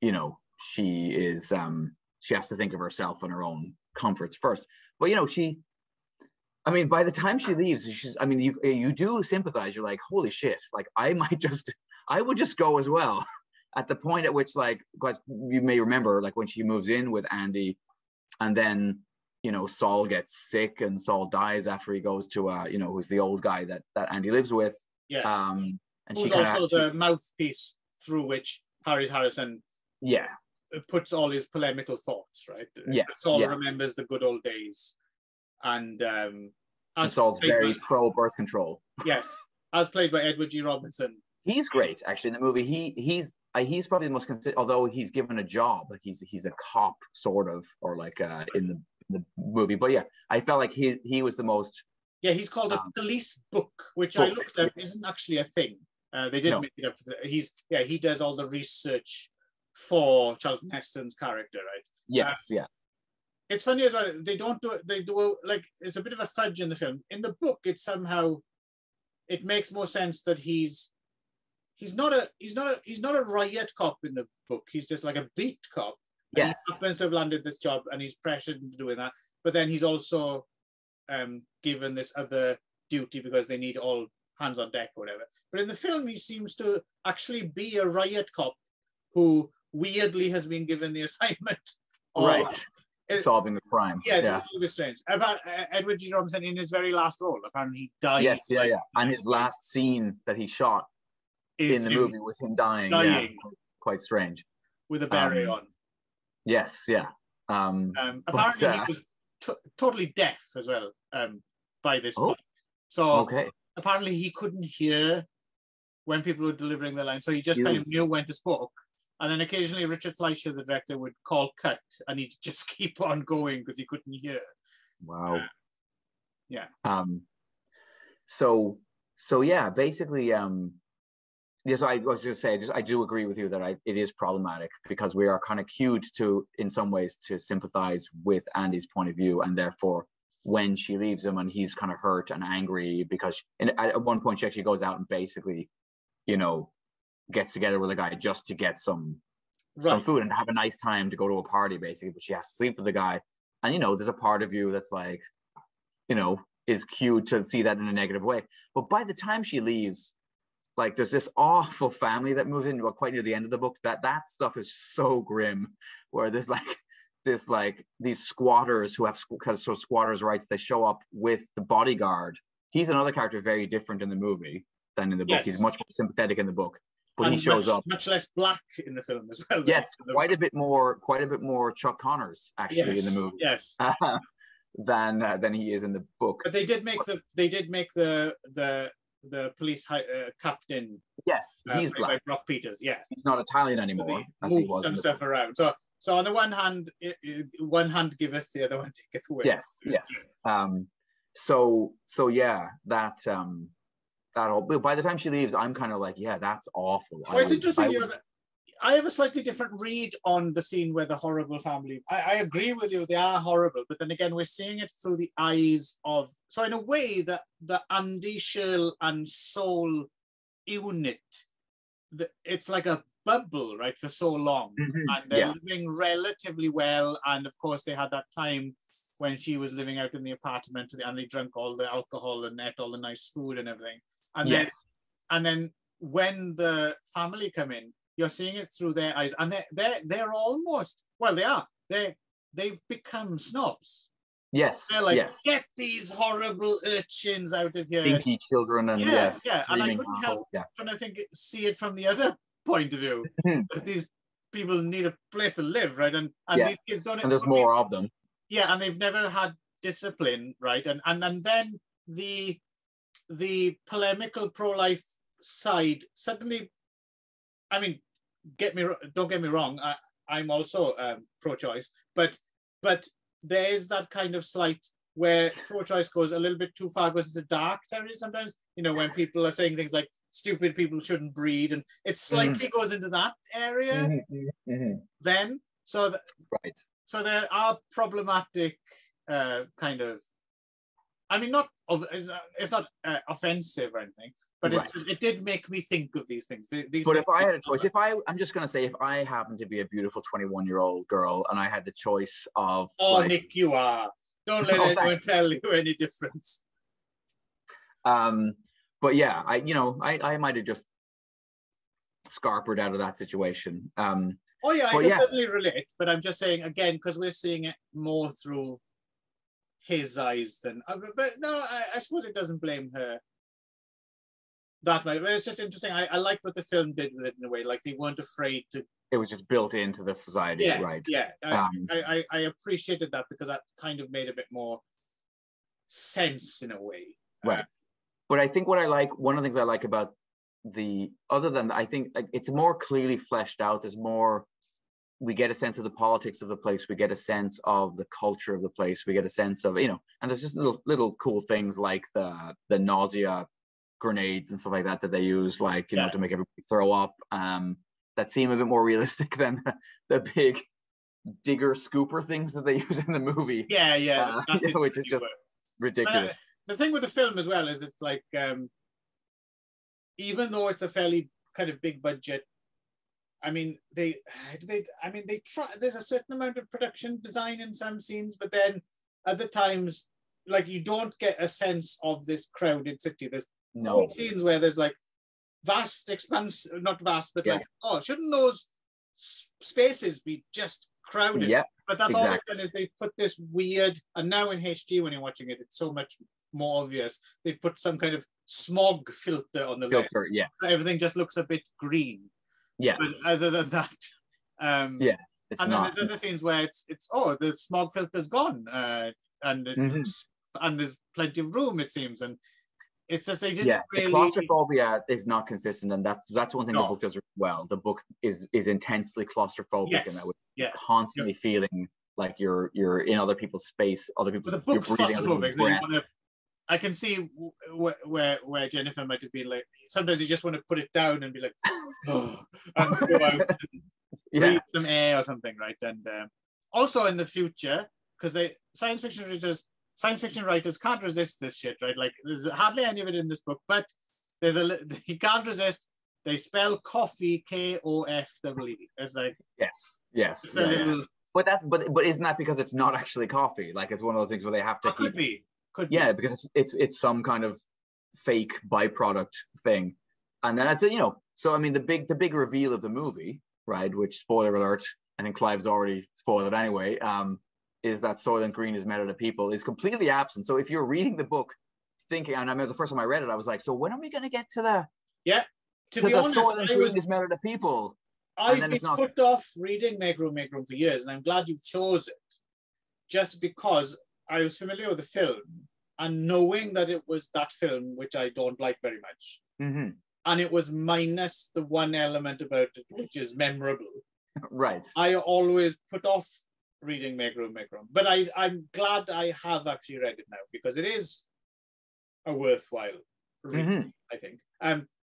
she is she has to think of herself and her own comforts first. But by the time she leaves, you do sympathize. You're like, holy shit, like I would just go as well. At the point at which, like, guys, you may remember, like when she moves in with Andy, and then, Saul gets sick and Saul dies after he goes to, who's the old guy that Andy lives with. Yes. And who's also the mouthpiece through which Harry Harrison puts all his polemical thoughts, right? Yes. Saul remembers the good old days. And Saul's very pro-birth control. Yes. As played by Edward G. Robinson. He's great, actually, in the movie. He's probably the most although he's given a job, like he's a cop sort of, or like in the movie. But yeah, I felt like he was the most. Yeah, he's called a police book, which I looked up isn't actually a thing. They didn't make it up. He does all the research for Charlton Heston's character, right? Yes, It's funny as well. They don't do it. They do like it's a bit of a fudge in the film. In the book, it makes more sense that he's not a riot cop in the book. He's just like a beat cop. Yes. He happens to have landed this job and he's pressured into doing that. But then he's also given this other duty because they need all hands on deck or whatever. But in the film, he seems to actually be a riot cop who weirdly has been given the assignment of solving the crime. Yes, it's a little bit strange. About Edward G. Robinson in his very last role, apparently he died. Yes, and his last scene that he shot in the movie with him dying. Yeah, quite strange. With a beret on. Yes, yeah. Apparently he was totally deaf as well by this point. So apparently he couldn't hear when people were delivering the line. So he just kind of knew when to spoke. And then occasionally Richard Fleischer, the director, would call cut and he'd just keep on going because he couldn't hear. Wow. Yeah. So basically, so I was just saying, I do agree with you that it is problematic because we are kind of cued to, in some ways, to sympathize with Andy's point of view, and therefore, when she leaves him and he's kind of hurt and angry because at one point she actually goes out and basically, gets together with a guy just to get some food and have a nice time to go to a party, basically, but she has to sleep with the guy. And, you know, there's a part of you that's like, you know, is cued to see that in a negative way. But by the time she leaves, like there's this awful family that moves in quite near the end of the book. That stuff is so grim, where there's like these squatters who have squatters' rights. They show up with the bodyguard. He's another character very different in the movie than in the book. Yes. He's much more sympathetic in the book, but he shows up much less black in the film as well. Yes, quite a bit more Chuck Connors actually in the movie. Yes. Than he is in the book. But they did make the police captain. Yes, he's black. By Brock Peters. Yeah, he's not Italian anymore. So they moved some stuff around. So on the one hand giveth, the other one taketh away. Yes. So yeah, that whole. By the time she leaves, I'm kind of like, yeah, that's awful. Well, it's interesting. I have a slightly different read on the scene where the horrible family. I agree with you; they are horrible, but then again, we're seeing it through the eyes of. So in a way, the Andy, Shirl, and Soul unit, it's like a bubble, right, for so long, and they're living relatively well. And of course, they had that time when she was living out in the apartment, and they drank all the alcohol and ate all the nice food and everything. And then when the family come in, you're seeing it through their eyes, and they're almost, well, they are. They've become snobs. Yes. They're like, get these horrible urchins out of here. Stinky children and And I couldn't help trying to see it from the other point of view. That these people need a place to live, right? And these kids don't. And there's more of them. Yeah, and they've never had discipline, right? And then the polemical pro-life side suddenly. I mean, don't get me wrong. I'm also pro-choice, but there is that kind of slight where pro-choice goes a little bit too far, goes into dark territory sometimes. You know, when people are saying things like stupid people shouldn't breed, and it slightly goes into that area. Then, so there are problematic kind of. I mean, it's not offensive or anything, but it did make me think of these things. But if I had a choice, I'm just going to say, if I happened to be a beautiful 21-year-old girl and I had the choice of... Oh, like, Nick, you are. Don't let anyone tell you any difference. But yeah, I might have just scarpered out of that situation. I can certainly relate, but I'm just saying, again, because we're seeing it more through his eyes than, but no, I suppose it doesn't blame her that much. But it's just interesting. I like what the film did with it in a way. Like, they weren't afraid to. It was just built into the society, right? Yeah, I appreciated that, because that kind of made a bit more sense in a way. Right. But I think one of the things I like about I think like, it's more clearly fleshed out. There's more. We get a sense of the politics of the place. We get a sense of the culture of the place. We get a sense of, and there's just little cool things like the nausea grenades and stuff like that they use, like, to make everybody throw up. That seem a bit more realistic than the big digger scooper things that they use in the movie. Which is just ridiculous. The thing with the film as well is it's like, even though it's a fairly kind of big budget, I mean, they try. There's a certain amount of production design in some scenes, but then other times, like, you don't get a sense of this crowded city. There's scenes where there's like vast expanse, not vast, but like, shouldn't those spaces be just crowded? Yeah, but that's all they've done is they put this weird, and now in HD when you're watching it, it's so much more obvious. They've put some kind of smog filter on the lens. So everything just looks a bit green. Yeah. But other than that, it's and not. then there's other things where it's the smog filter's gone, and there's plenty of room, it seems, and it's just they didn't really. The claustrophobia is not consistent, and that's one thing the book does well. The book is intensely claustrophobic, and that was constantly feeling like you're in other people's space, other people's. But the book's claustrophobic. I can see where Jennifer might have been like, sometimes you just want to put it down and be like, and go out and breathe some air or something, right? And also in the future, because science fiction writers can't resist this shit, right? Like, there's hardly any of it in this book, but you can't resist. They spell coffee KOFWE. It's like yes, it's a little but isn't that because it's not actually coffee? Like it's one of those things where they have to could be. Because it's some kind of fake byproduct thing. And then so I mean the big reveal of the movie, right, which, spoiler alert, I think Clive's already spoiled it anyway, is that Soylent Green is made out of people, is completely absent. So if you're reading the book thinking, and I remember the first time I read it, I was like, so when are we going to get to the to be honest, Soylent Green is made out of people? I've been put off reading Make Room for years, and I'm glad you chose it, just because I was familiar with the film, and knowing that it was that film, which I don't like very much, and it was minus the one element about it, which is memorable. Right. I always put off reading Make Room. But I'm glad I have actually read it now, because it is a worthwhile read, I think.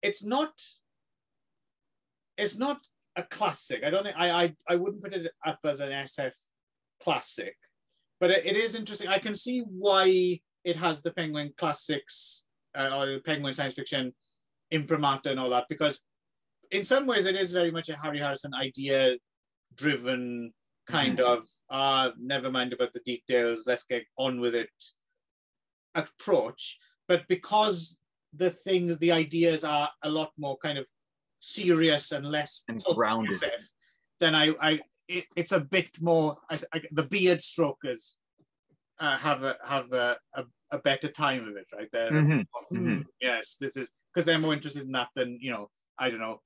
It's not a classic. I don't think I wouldn't put it up as an SF classic, but it is interesting. I can see why it has the Penguin Classics or the Penguin Science Fiction imprimatur and all that, because in some ways it is very much a Harry Harrison idea-driven kind of never mind about the details, let's get on with it approach. But because the ideas are a lot more kind of serious and less and grounded, then it's a bit more. The beard strokers have a better time of it, right? They're yes, this is because they're more interested in that than, I don't know,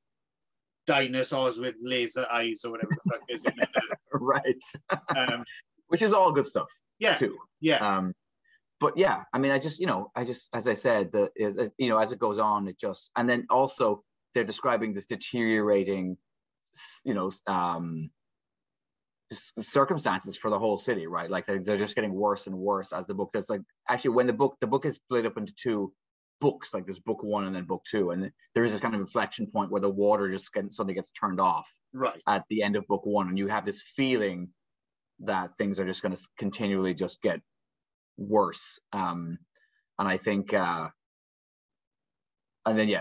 dinosaurs with laser eyes or whatever the fuck is it. Right. Which is all good stuff. Yeah. Too. Yeah. But yeah, I mean, I just, as I said, as it goes on, it just, and then also they're describing this deteriorating, circumstances for the whole city, right? Like they're just getting worse and worse as the book. It's like, actually, when the book is split up into two books, like there's book one and then book two, and there is this kind of inflection point where the water just suddenly gets turned off right at the end of book one, and you have this feeling that things are just going to continually just get worse, and I think and then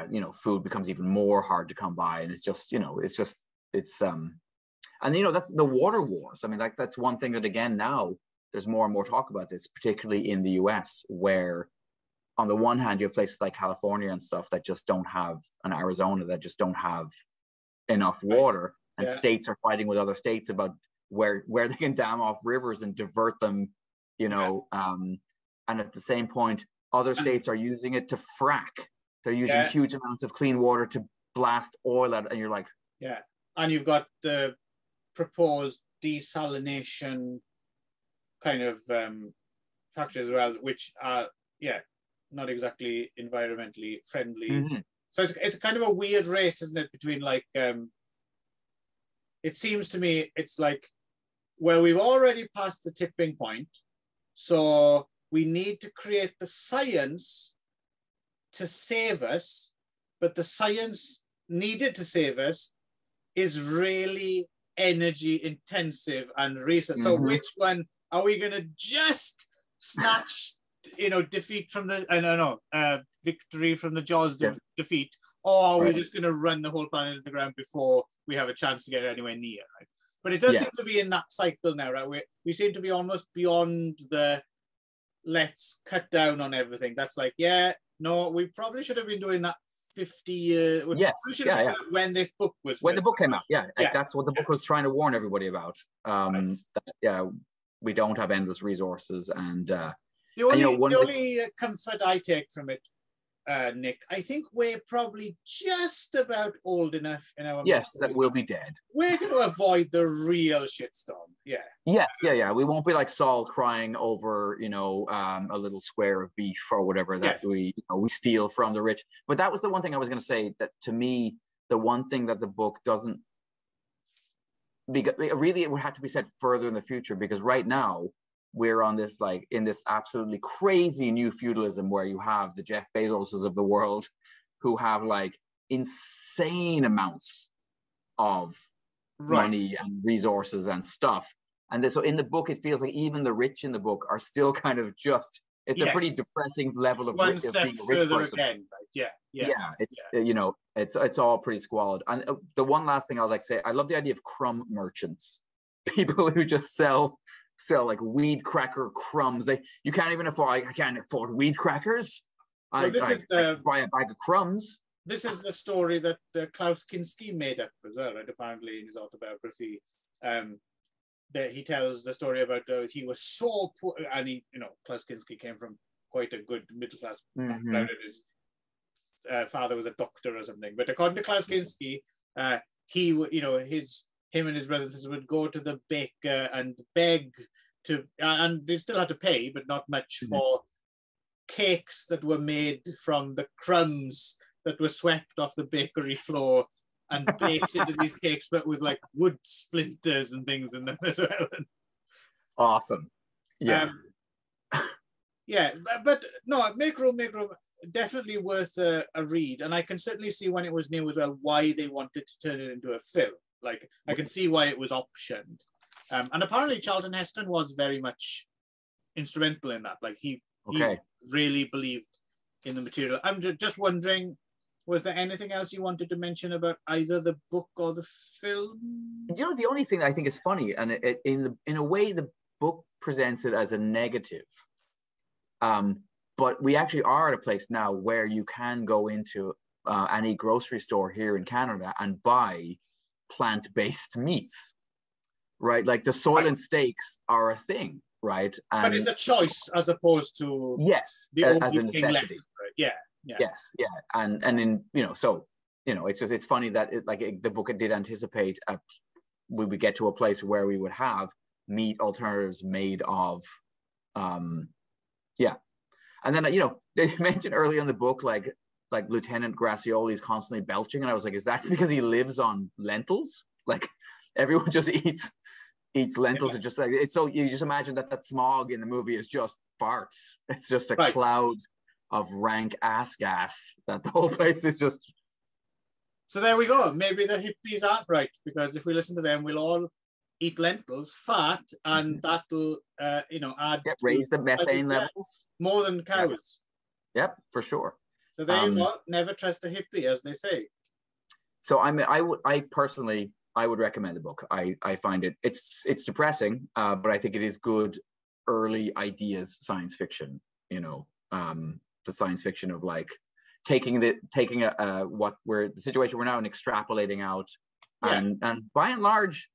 food becomes even more hard to come by, and it's and that's the water wars. I mean, like that's one thing that, again, now there's more and more talk about this, particularly in the US, where on the one hand you have places like California and stuff that just don't have, and Arizona that just don't have enough water, and states are fighting with other states about where they can dam off rivers and divert them, and at the same point other states are using it to frack. They're using huge amounts of clean water to blast oil out, and you're like, and you've got the proposed desalination kind of factories as well, which are not exactly environmentally friendly. So it's kind of a weird race, isn't it, between like it seems to me it's like, well, we've already passed the tipping point, so we need to create the science to save us, but the science needed to save us is really energy intensive and research. So which one are we going to just snatch, defeat from the, victory from the jaws defeat, or are we just going to run the whole planet to the ground before we have a chance to get anywhere near, right? But it does seem to be in that cycle now, right? We seem to be almost beyond the let's cut down on everything. That's like, no, we probably should have been doing that 50 years. When this book was when the book came out. That's what the book was trying to warn everybody about. That, we don't have endless resources, and the only comfort I take from it, Nick, I think we're probably just about old enough in our that we'll be dead. We're going to avoid the real shitstorm. We won't be like Saul crying over a little square of beef or whatever that we steal from the rich. But that was the one thing I was going to say, that to me, the one thing that the book doesn't, because really it would have to be said further in the future, because right now we're on this, like, in this absolutely crazy new feudalism where you have the Jeff Bezoses of the world who have like insane amounts of money and resources and stuff. And so in the book, it feels like even the rich in the book are still kind of just, it's a pretty depressing level of one step further again. It's all pretty squalid. And the one last thing I'd like to say, I love the idea of crumb merchants people who just sell like weed cracker crumbs. You can't even afford. I can't afford weed crackers. I buy a bag of crumbs. This is the story that Klaus Kinski made up as well, right? Apparently, in his autobiography, that he tells the story about he was so poor, and Klaus Kinski came from quite a good middle class background. His father was a doctor or something. But according to Klaus Kinski, him and his brothers would go to the baker and beg and they still had to pay, but not much, for cakes that were made from the crumbs that were swept off the bakery floor and baked into these cakes, but with like wood splinters and things in them as well. Awesome. Yeah. But no, Make Room, definitely worth a read. And I can certainly see when it was new as well, why they wanted to turn it into a film. Like, I can see why it was optioned. And apparently Charlton Heston was very much instrumental in that. Like, he really believed in the material. I'm just wondering, was there anything else you wanted to mention about either the book or the film? The only thing I think is funny, and in a way, the book presents it as a negative. But we actually are at a place now where you can go into any grocery store here in Canada and buy plant-based meats, right? Like the Soylent steaks are a thing, right? But it's a choice as opposed to as a necessity. Left, right? Yeah. Yes, yeah, and in it's funny that the book did anticipate we would get to a place where we would have meat alternatives made of, and then they mentioned early in the book like Lieutenant Gracioli is constantly belching, and I was like, is that because he lives on lentils? Like everyone just eats lentils. It's just like so you just imagine that smog in the movie is just farts. It's just a cloud of rank ass gas, that the whole place is just. So there we go. Maybe the hippies aren't right, because if we listen to them, we'll all eat lentils, fat, and that'll raise the methane levels more than cows. Yep, for sure. So there you go. Never trust a hippie, as they say. So I personally would recommend the book. I find it's depressing, but I think it is good early ideas science fiction. The science fiction of like taking the situation we're now and extrapolating out, and by and large,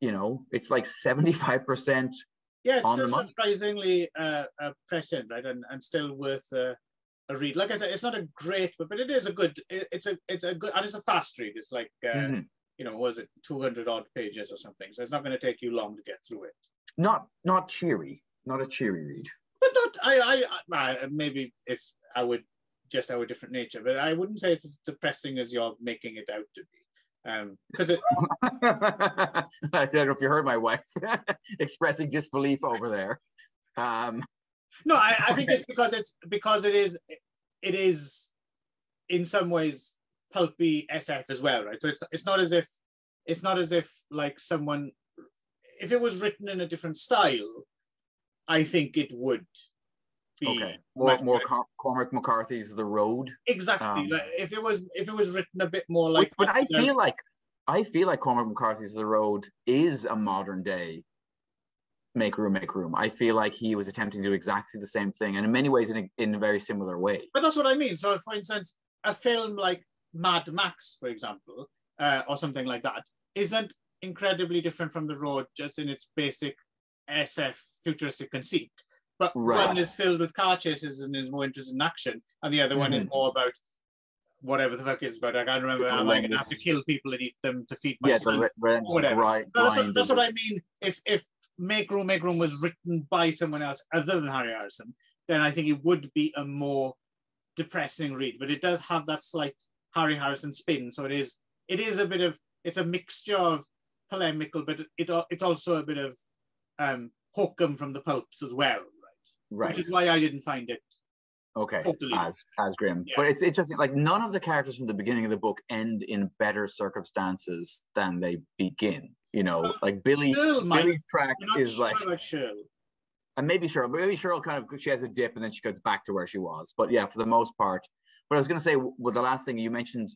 it's like 75%. Yeah, it's still surprisingly prescient, right, and still worth a read. Like I said, it's not a great book, but it is a good. It's a good, and it's a fast read. It's like was it 200 odd pages or something? So it's not going to take you long to get through it. Not cheery, not a cheery read. But not, maybe it's our different nature, but I wouldn't say it's as depressing as you're making it out to be. Because I don't know if you heard my wife expressing disbelief over there. No, I think it's because it is in some ways pulpy SF as well, right? So it's not as if like someone, if it was written in a different style, I think it would be more Cormac McCarthy's The Road. Exactly. Like if it was written a bit more like. But I feel like Cormac McCarthy's The Road is a modern day Make Room. I feel like he was attempting to do exactly the same thing, and in many ways in a very similar way. But that's what I mean. So, for instance, a film like Mad Max, for example, or something like that, isn't incredibly different from The Road, just in its basic SF futuristic conceit. But one is filled with car chases and is more interested in action, and the other one is more about whatever the fuck it's about. I can't remember. Am I going to have to kill people and eat them to feed my son? Whatever. That's what I mean. If Make Room was written by someone else other than Harry Harrison, then I think it would be a more depressing read. But it does have that slight Harry Harrison spin. So it is a bit of, it's a mixture of polemical, but it's also a bit of hook 'em from the pulps as well, right? Which is why I didn't find it totally as grim. But it's interesting, like none of the characters from the beginning of the book end in better circumstances than they begin. Like Billy's track is like, and maybe Cheryl kind of, she has a dip and then she goes back to where she was. But yeah, for the most part. But I was going to say, well, the last thing you mentioned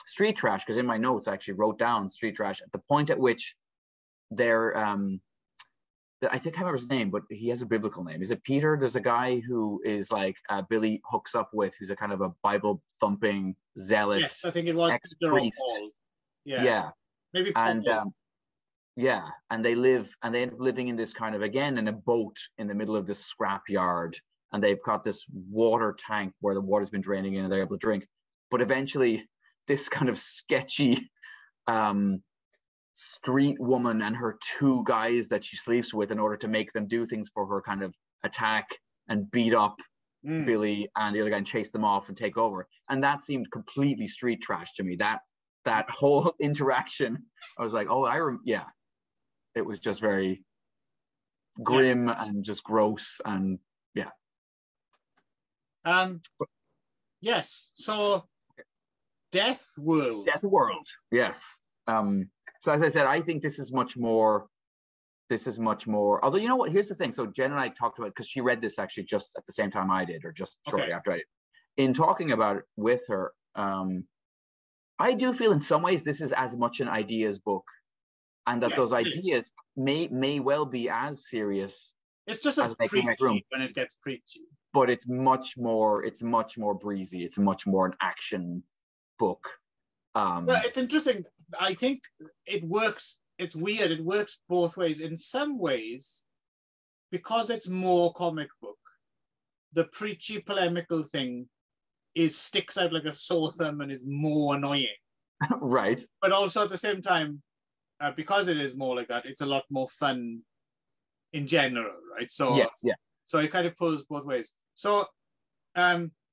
street trash, because in my notes I actually wrote down street trash at the point at which they're I think I remember his name, but he has a biblical name. Is it Peter? There's a guy who is like Billy hooks up with, who's a kind of a Bible thumping zealot. Yes, I think it was Peter or Paul. Yeah, maybe Paul. And yeah, and they end up living in this kind of, again, in a boat in the middle of this scrapyard, and they've got this water tank where the water's been draining in and they're able to drink. But eventually, this kind of sketchy street woman and her two guys that she sleeps with, in order to make them do things for her, kind of attack and beat up Billy and the other guy and chase them off and take over. And that seemed completely street trash to me. That whole interaction, I was like, oh, it was just very grim and just gross, and yes. So DEATHWORLD. DEATHWORLD, yes. So as I said, I think this is much more, although, you know what, here's the thing. So Jen and I talked about it because she read this actually just at the same time I did, or just shortly after I did. In talking about it with her, I do feel in some ways this is as much an ideas book, and that those ideas may well be as serious. It's just as preachy when it gets preachy. But it's much more breezy. It's much more an action book. Well, it's interesting. I think it works. It's weird. It works both ways. In some ways, because it's more comic book, the preachy polemical thing sticks out like a sore thumb and is more annoying. Right. But also at the same time, because it is more like that, it's a lot more fun in general, right? So yes, yeah. So it kind of pulls both ways. So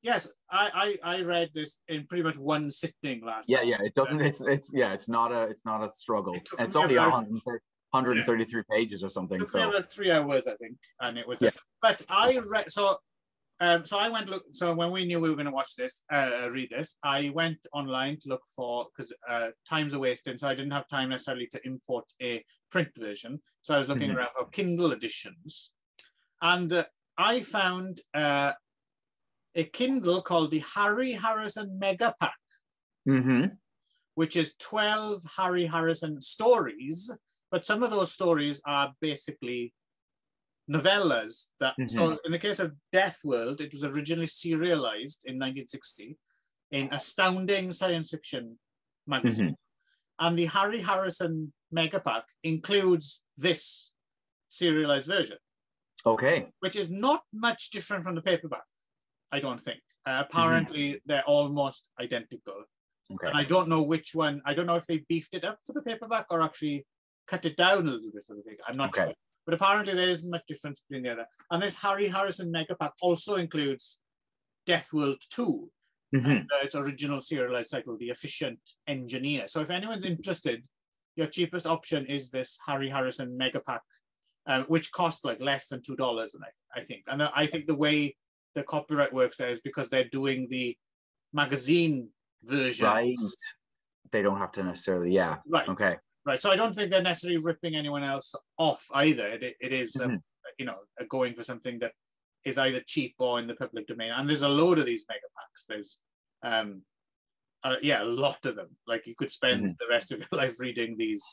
yes, I read this in pretty much one sitting last night. Yeah, it doesn't. It's not a struggle. It's only 133 pages or something. It took me about 3 hours, I think, and it was. Yeah. But I read so I went look. So when we knew we were going to watch this, read this, I went online to look for, because time's a wasting, so I didn't have time necessarily to import a print version. So I was looking around for Kindle editions, and I found a Kindle called the Harry Harrison Mega Pack, which is 12 Harry Harrison stories, but some of those stories are basically novellas. So in the case of DEATHWORLD, it was originally serialized in 1960 in Astounding Science Fiction magazine. And the Harry Harrison Mega Pack includes this serialized version. Okay. Which is not much different from the paperback, I don't think. Apparently, they're almost identical. Okay. And I don't know which one. I don't know if they beefed it up for the paperback or actually cut it down a little bit for the paperback. I'm not sure. But apparently, there isn't much difference between the other. And this Harry Harrison Mega Pack also includes DEATHWORLD 2. And its original serialized title, The Efficient Engineer. So if anyone's interested, your cheapest option is this Harry Harrison Mega Pack, which cost like less than $2, I think. And I think the way the copyright works there is because they're doing the magazine version. Right. They don't have to necessarily, Right. Okay. Right. So I don't think they're necessarily ripping anyone else off either. It is, going for something that is either cheap or in the public domain. And there's a load of these mega packs. There's, a lot of them. Like you could spend the rest of your life reading these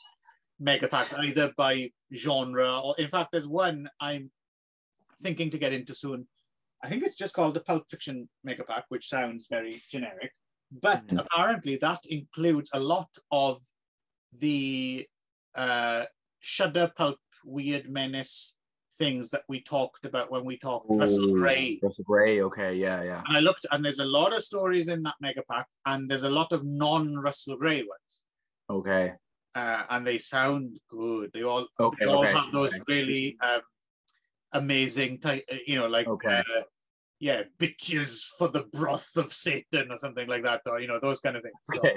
mega packs, either by genre or, in fact, there's one I'm thinking to get into soon. I think it's just called the Pulp Fiction Mega Pack, which sounds very generic, but apparently that includes a lot of the Shudder Pulp Weird Menace things that we talked about when we talked Russell Gray. Russell Gray, okay, yeah. And I looked, and there's a lot of stories in that mega pack, and there's a lot of non-Russell Gray ones. Okay. And they sound good. They all have those really amazing, bitches for the broth of Satan or something like that, or those kind of things. So. Okay.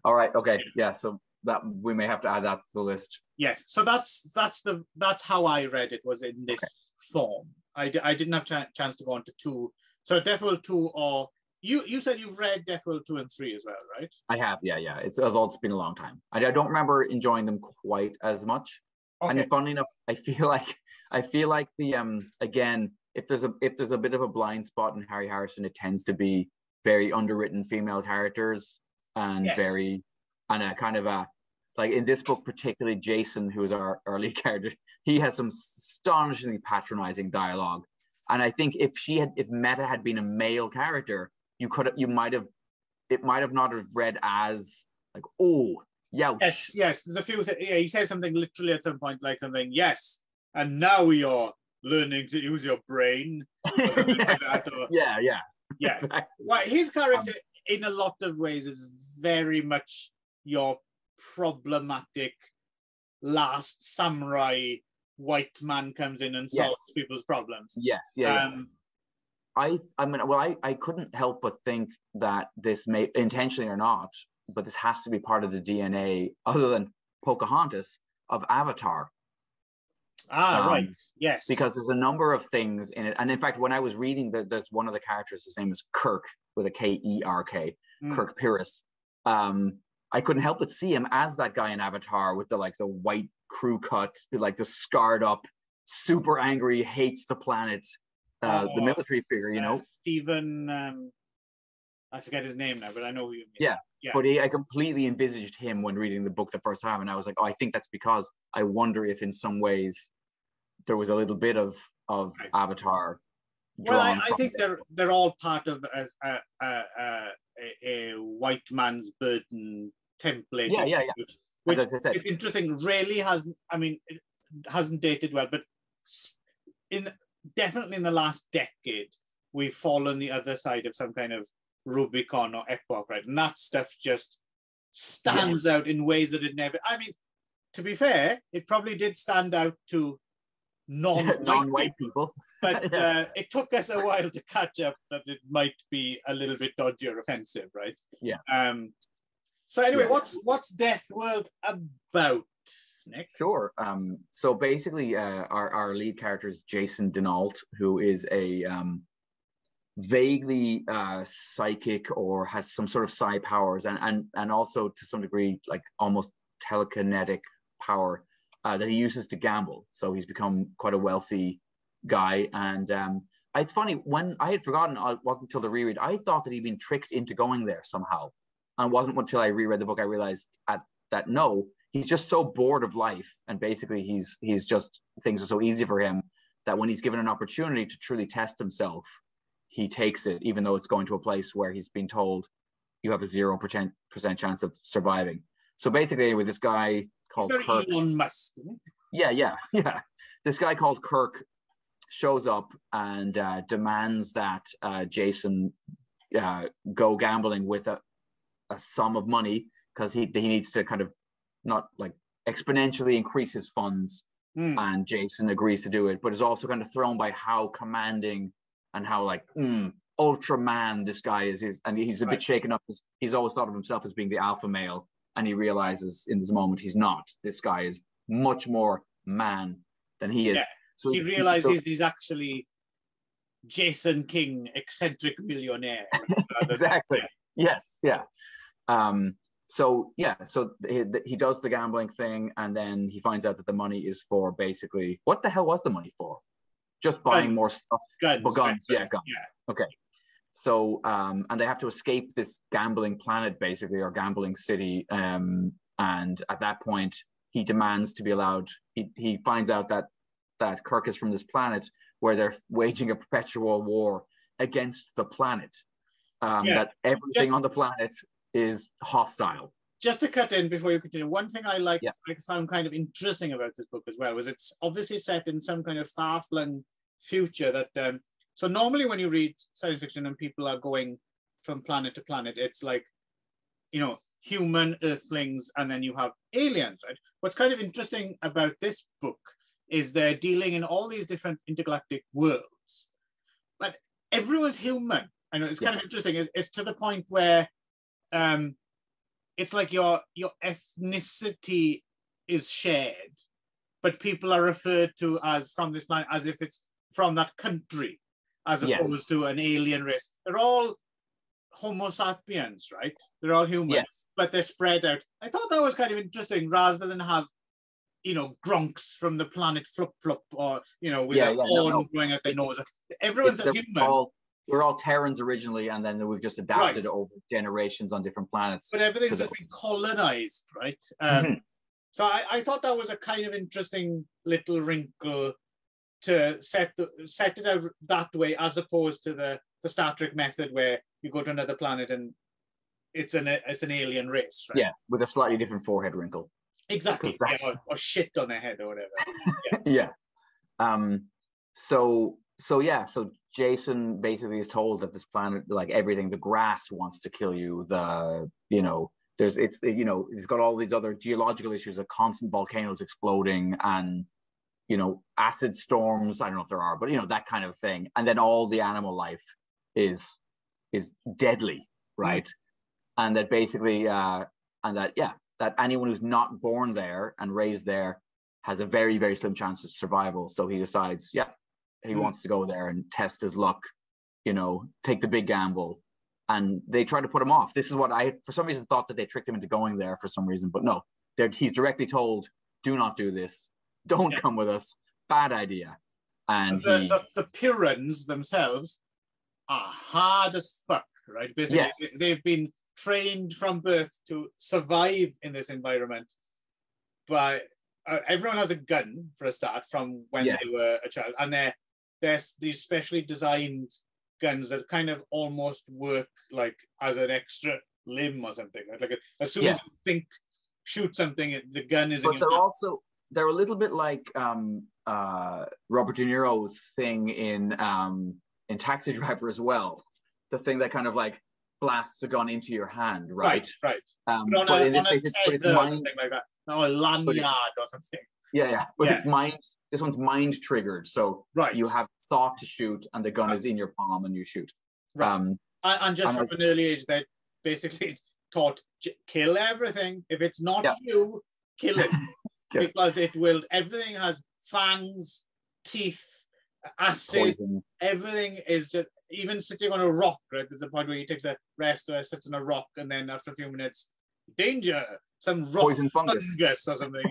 All right. Okay. Yeah. So that we may have to add that to the list. Yes. So that's how I read it, was in this form. I didn't have chance to go on to 2. So DEATHWORLD 2, or you said you've read DEATHWORLD 2 and 3 as well, right? I have. Yeah. It's been a long time. I don't remember enjoying them quite as much. Okay. And funnily enough, I feel like the again, if there's a bit of a blind spot in Harry Harrison, it tends to be very underwritten female characters and a kind of a Like in this book, particularly Jason, who is our lead character, he has some astonishingly patronizing dialogue. And I think if Meta had been a male character, it might have not have read as like, oh, yeah. Yes. There's a few things. Yeah, he says something literally at some point, like something, yes, and now you're learning to use your brain. Yeah. Exactly. Well, his character, in a lot of ways, is very much your problematic last samurai white man comes in and solves people's problems. Yes. I couldn't help but think that this may, intentionally or not, but this has to be part of the DNA, other than Pocahontas, of Avatar. Right. Yes. Because there's a number of things in it. And in fact, when I was reading there's one of the characters, his name is Kirk, with a K-E-R-K, Kirk Pyrrhus. I couldn't help but see him as that guy in Avatar with the white crew cut, like the scarred up, super angry, hates the planet, the military figure, you know. Stephen, I forget his name now, but I know who you mean. Yeah. But I completely envisaged him when reading the book the first time, and I was like, oh, I think that's because I wonder if in some ways there was a little bit of Avatar. Well, I think they're all part of a white man's burden template. Yeah. Which it's interesting. Really hasn't. I mean, it hasn't dated well, but definitely in the last decade, we've fallen the other side of some kind of Rubicon or epoch, right? And that stuff just stands out in ways that it never. I mean, to be fair, it probably did stand out to non-white people. But it took us a while to catch up that it might be a little bit dodgy or offensive, right? Yeah. So anyway, what's DEATHWORLD about, Nick? Sure. So basically, our lead character is Jason Denault, who is a vaguely psychic or has some sort of psi powers, and also to some degree like almost telekinetic power that he uses to gamble. So he's become quite a wealthy guy. And it's funny, when I had forgotten, it wasn't until the reread, I thought that he'd been tricked into going there somehow. And it wasn't until I reread the book I realized that no, he's just so bored of life, and basically he's just, things are so easy for him that when he's given an opportunity to truly test himself, he takes it, even though it's going to a place where he's been told you have a 0% chance of surviving. So basically, with this guy called Kirk, Elon Musk. Yeah. This guy called Kirk shows up and demands that Jason go gambling with a sum of money, because he needs to kind of not like exponentially increase his funds. And Jason agrees to do it, but is also kind of thrown by how commanding and how like Ultraman this guy is, and he's a bit shaken up. He's always thought of himself as being the alpha male, and he realizes in this moment he's not. This guy is much more man than he is. Yeah. So he realizes he's actually Jason King, eccentric millionaire. Exactly. Yes. Yeah. So he does the gambling thing, and then he finds out that the money is for basically, what the hell was the money for? Just buying more stuff. Guns. Yeah. Okay. So, and they have to escape this gambling planet, basically, or gambling city. And at that point, he demands to be allowed. He finds out that Kirk is from this planet where they're waging a perpetual war against the planet. That everything on the planet is hostile. Just to cut in before you continue, one thing I found kind of interesting about this book as well was it's obviously set in some kind of far-flung future that, so normally when you read science fiction and people are going from planet to planet, it's like, human earthlings, and then you have aliens, right? What's kind of interesting about this book is they're dealing in all these different intergalactic worlds, but everyone's human. I know it's kind of interesting. It's to the point where it's like your ethnicity is shared, but people are referred to as from this planet as if it's from that country, as opposed to an alien race. They're all Homo sapiens, right? They're all human, but they're spread out. I thought that was kind of interesting, rather than have, grunks from the planet Flup Flup, or, with their horn going out their nose. Everyone's a human. We're all Terrans originally, and then we've just adapted over generations on different planets. But everything's just been colonized, right? So I thought that was a kind of interesting little wrinkle to set it out that way, as opposed to the Star Trek method where you go to another planet and it's an alien race, right? Yeah, with a slightly different forehead wrinkle. Exactly. Yeah, or shit on their head or whatever. Yeah. So Jason basically is told that this planet, like everything, the grass wants to kill you. He's got all these other geological issues, of constant volcanoes exploding and, acid storms. I don't know if there are, but that kind of thing. And then all the animal life is deadly, right? And that basically, that anyone who's not born there and raised there has a very, very slim chance of survival. So he decides, he wants to go there and test his luck, take the big gamble. And they try to put him off. This is what I, for some reason, thought that they tricked him into going there for some reason, but no, he's directly told, do not do this. Don't come with us. Bad idea. And the Pyrans themselves are hard as fuck, right? Basically, they've been trained from birth to survive in this environment. But everyone has a gun for a start from when they were a child, and they're these specially designed guns that kind of almost work like as an extra limb or something. Like as soon as you shoot something, the gun is. But they're a little bit like Robert De Niro's thing in Taxi Driver as well. The thing that kind of like blasts a gun into your hand, right? Right. But in this case, it's mind, something like that. No, a lanyard or something. Yeah. But it's mind. This one's mind triggered, so you have thought to shoot, and the gun is in your palm, and you shoot. Right. And just from an early age, they basically taught kill everything. If it's not you, kill it, because it will. Everything has fangs, teeth, acid. Poison. Everything is just. Even sitting on a rock, right? There's a point where he takes a rest or sits on a rock, and then after a few minutes, danger, some rock poison fungus or something.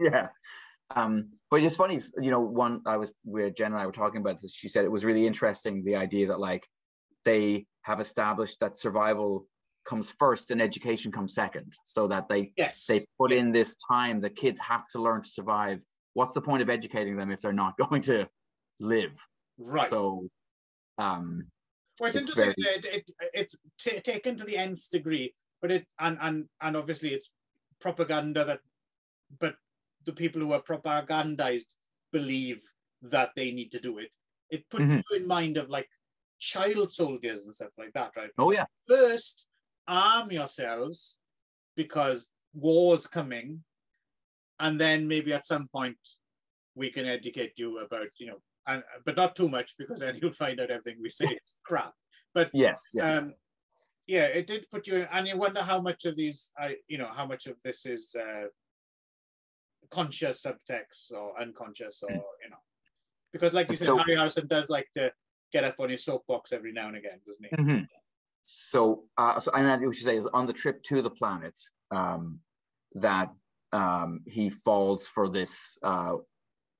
Yeah. But it's funny, where Jen and I were talking about this, she said it was really interesting, the idea that like they have established that survival comes first and education comes second, so that they put in this time that kids have to learn to survive. What's the point of educating them if they're not going to live? Right. So it's interesting. It's taken to the nth degree, but and obviously it's propaganda but the people who are propagandized believe that they need to do it. It puts you in mind of like child soldiers and stuff like that, right? Oh yeah. First, arm yourselves because war's coming, and then maybe at some point we can educate you about, but not too much, because then you'll find out everything we say is crap. But it did put you in, and you wonder how much of these, how much of this is conscious subtext or unconscious, or because like you said, Harry Harrison does like to get up on his soapbox every now and again, doesn't he? Mm-hmm. So and what you say is on the trip to the planet, that he falls for this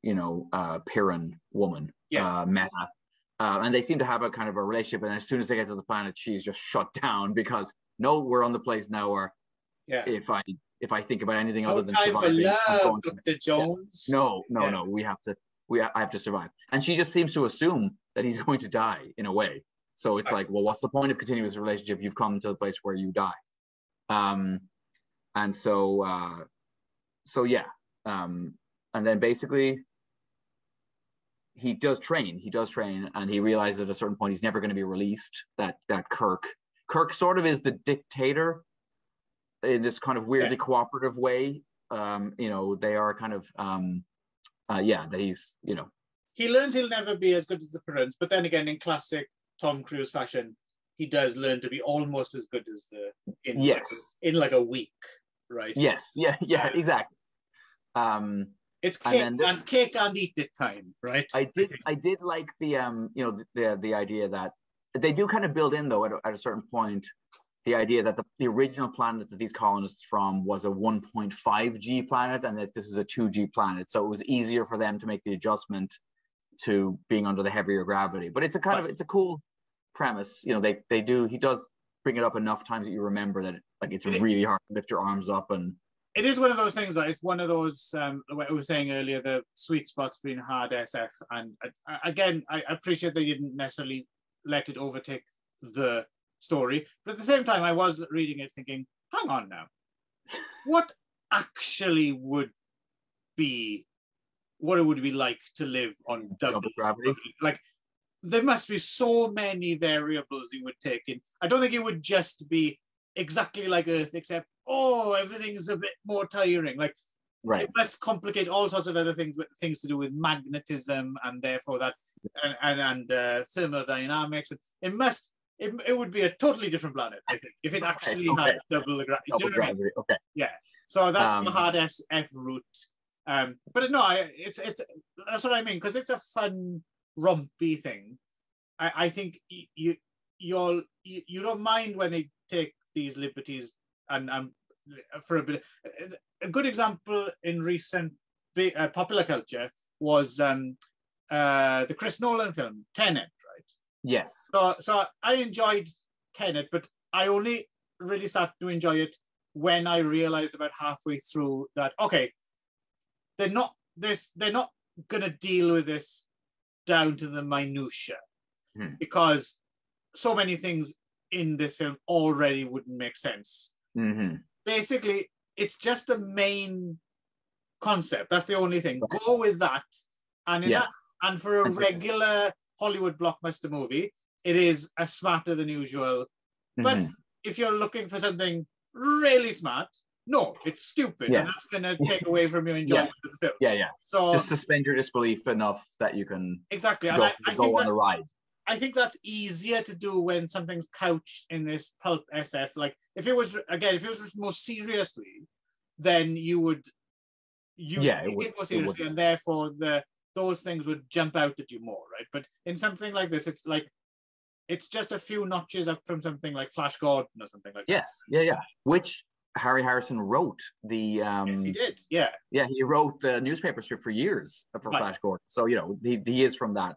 Piran woman, Meta, and they seem to have a kind of a relationship. And as soon as they get to the planet, she's just shut down because no, we're on the place now where if I think about anything other than surviving, Dr. Jones. No, I have to survive. And she just seems to assume that he's going to die in a way. So it's like, well, what's the point of continuing this relationship? You've come to the place where you die. And then basically he does train, and he realizes at a certain point he's never going to be released. That Kirk sort of is the dictator in this kind of weirdly cooperative way. They are kind of that he's he learns he'll never be as good as the parents, but then again, in classic Tom Cruise fashion, he does learn to be almost as good as in like a week, right? Exactly. It's cake and eat it time, right? I did like the the idea that they do kind of build in, though, at a certain point, the idea that the original planet that these colonists from was a 1.5 G planet, and that this is a 2 G planet, so it was easier for them to make the adjustment to being under the heavier gravity. But it's a kind of, it's a cool premise. He does bring it up enough times that you remember that it's really hard to lift your arms up, and it is one of those things that it's one of those, what I was saying earlier, the sweet spots between hard SF. And again, I appreciate they didn't necessarily let it overtake the story. But at the same time, I was reading it thinking, hang on now, what actually would be, what it would be like to live on double gravity? Like, there must be so many variables you would take in. I don't think it would just be exactly like Earth, except, oh, everything's a bit more tiring. Like, right. It must complicate all sorts of other things, things to do with magnetism, and therefore that, and thermodynamics. It would be a totally different planet, I think, if it actually had double the gravity. Double gravity. Okay. Yeah. So that's the hard SF route. But no, it's that's what I mean, because it's a fun, rompy thing. I think you don't mind when they take these liberties, and for a bit. A good example in recent popular culture was the Chris Nolan film Tenet, right? Yes. So I enjoyed Tenet, but I only really started to enjoy it when I realized about halfway through that, okay, they're not going to deal with this down to the minutia, because so many things in this film already wouldn't make sense. Basically, it's just the main concept. That's the only thing. Go with that, and in that, and for a regular Hollywood blockbuster movie, it is a smarter than usual. But if you're looking for something really smart, no, it's stupid, and that's going to take away from your enjoyment of the film. So just suspend your disbelief enough that you can exactly go, I think on the ride. I think that's easier to do when something's couched in this pulp SF. Like, if it was written more seriously, then you would take it more seriously, and therefore those things would jump out at you more, right? But in something like this, it's just a few notches up from something like Flash Gordon or something like that. Yes, which Harry Harrison wrote the. Yes, he did. Yeah, he wrote the newspaper strip for years for Flash Gordon. So he is from that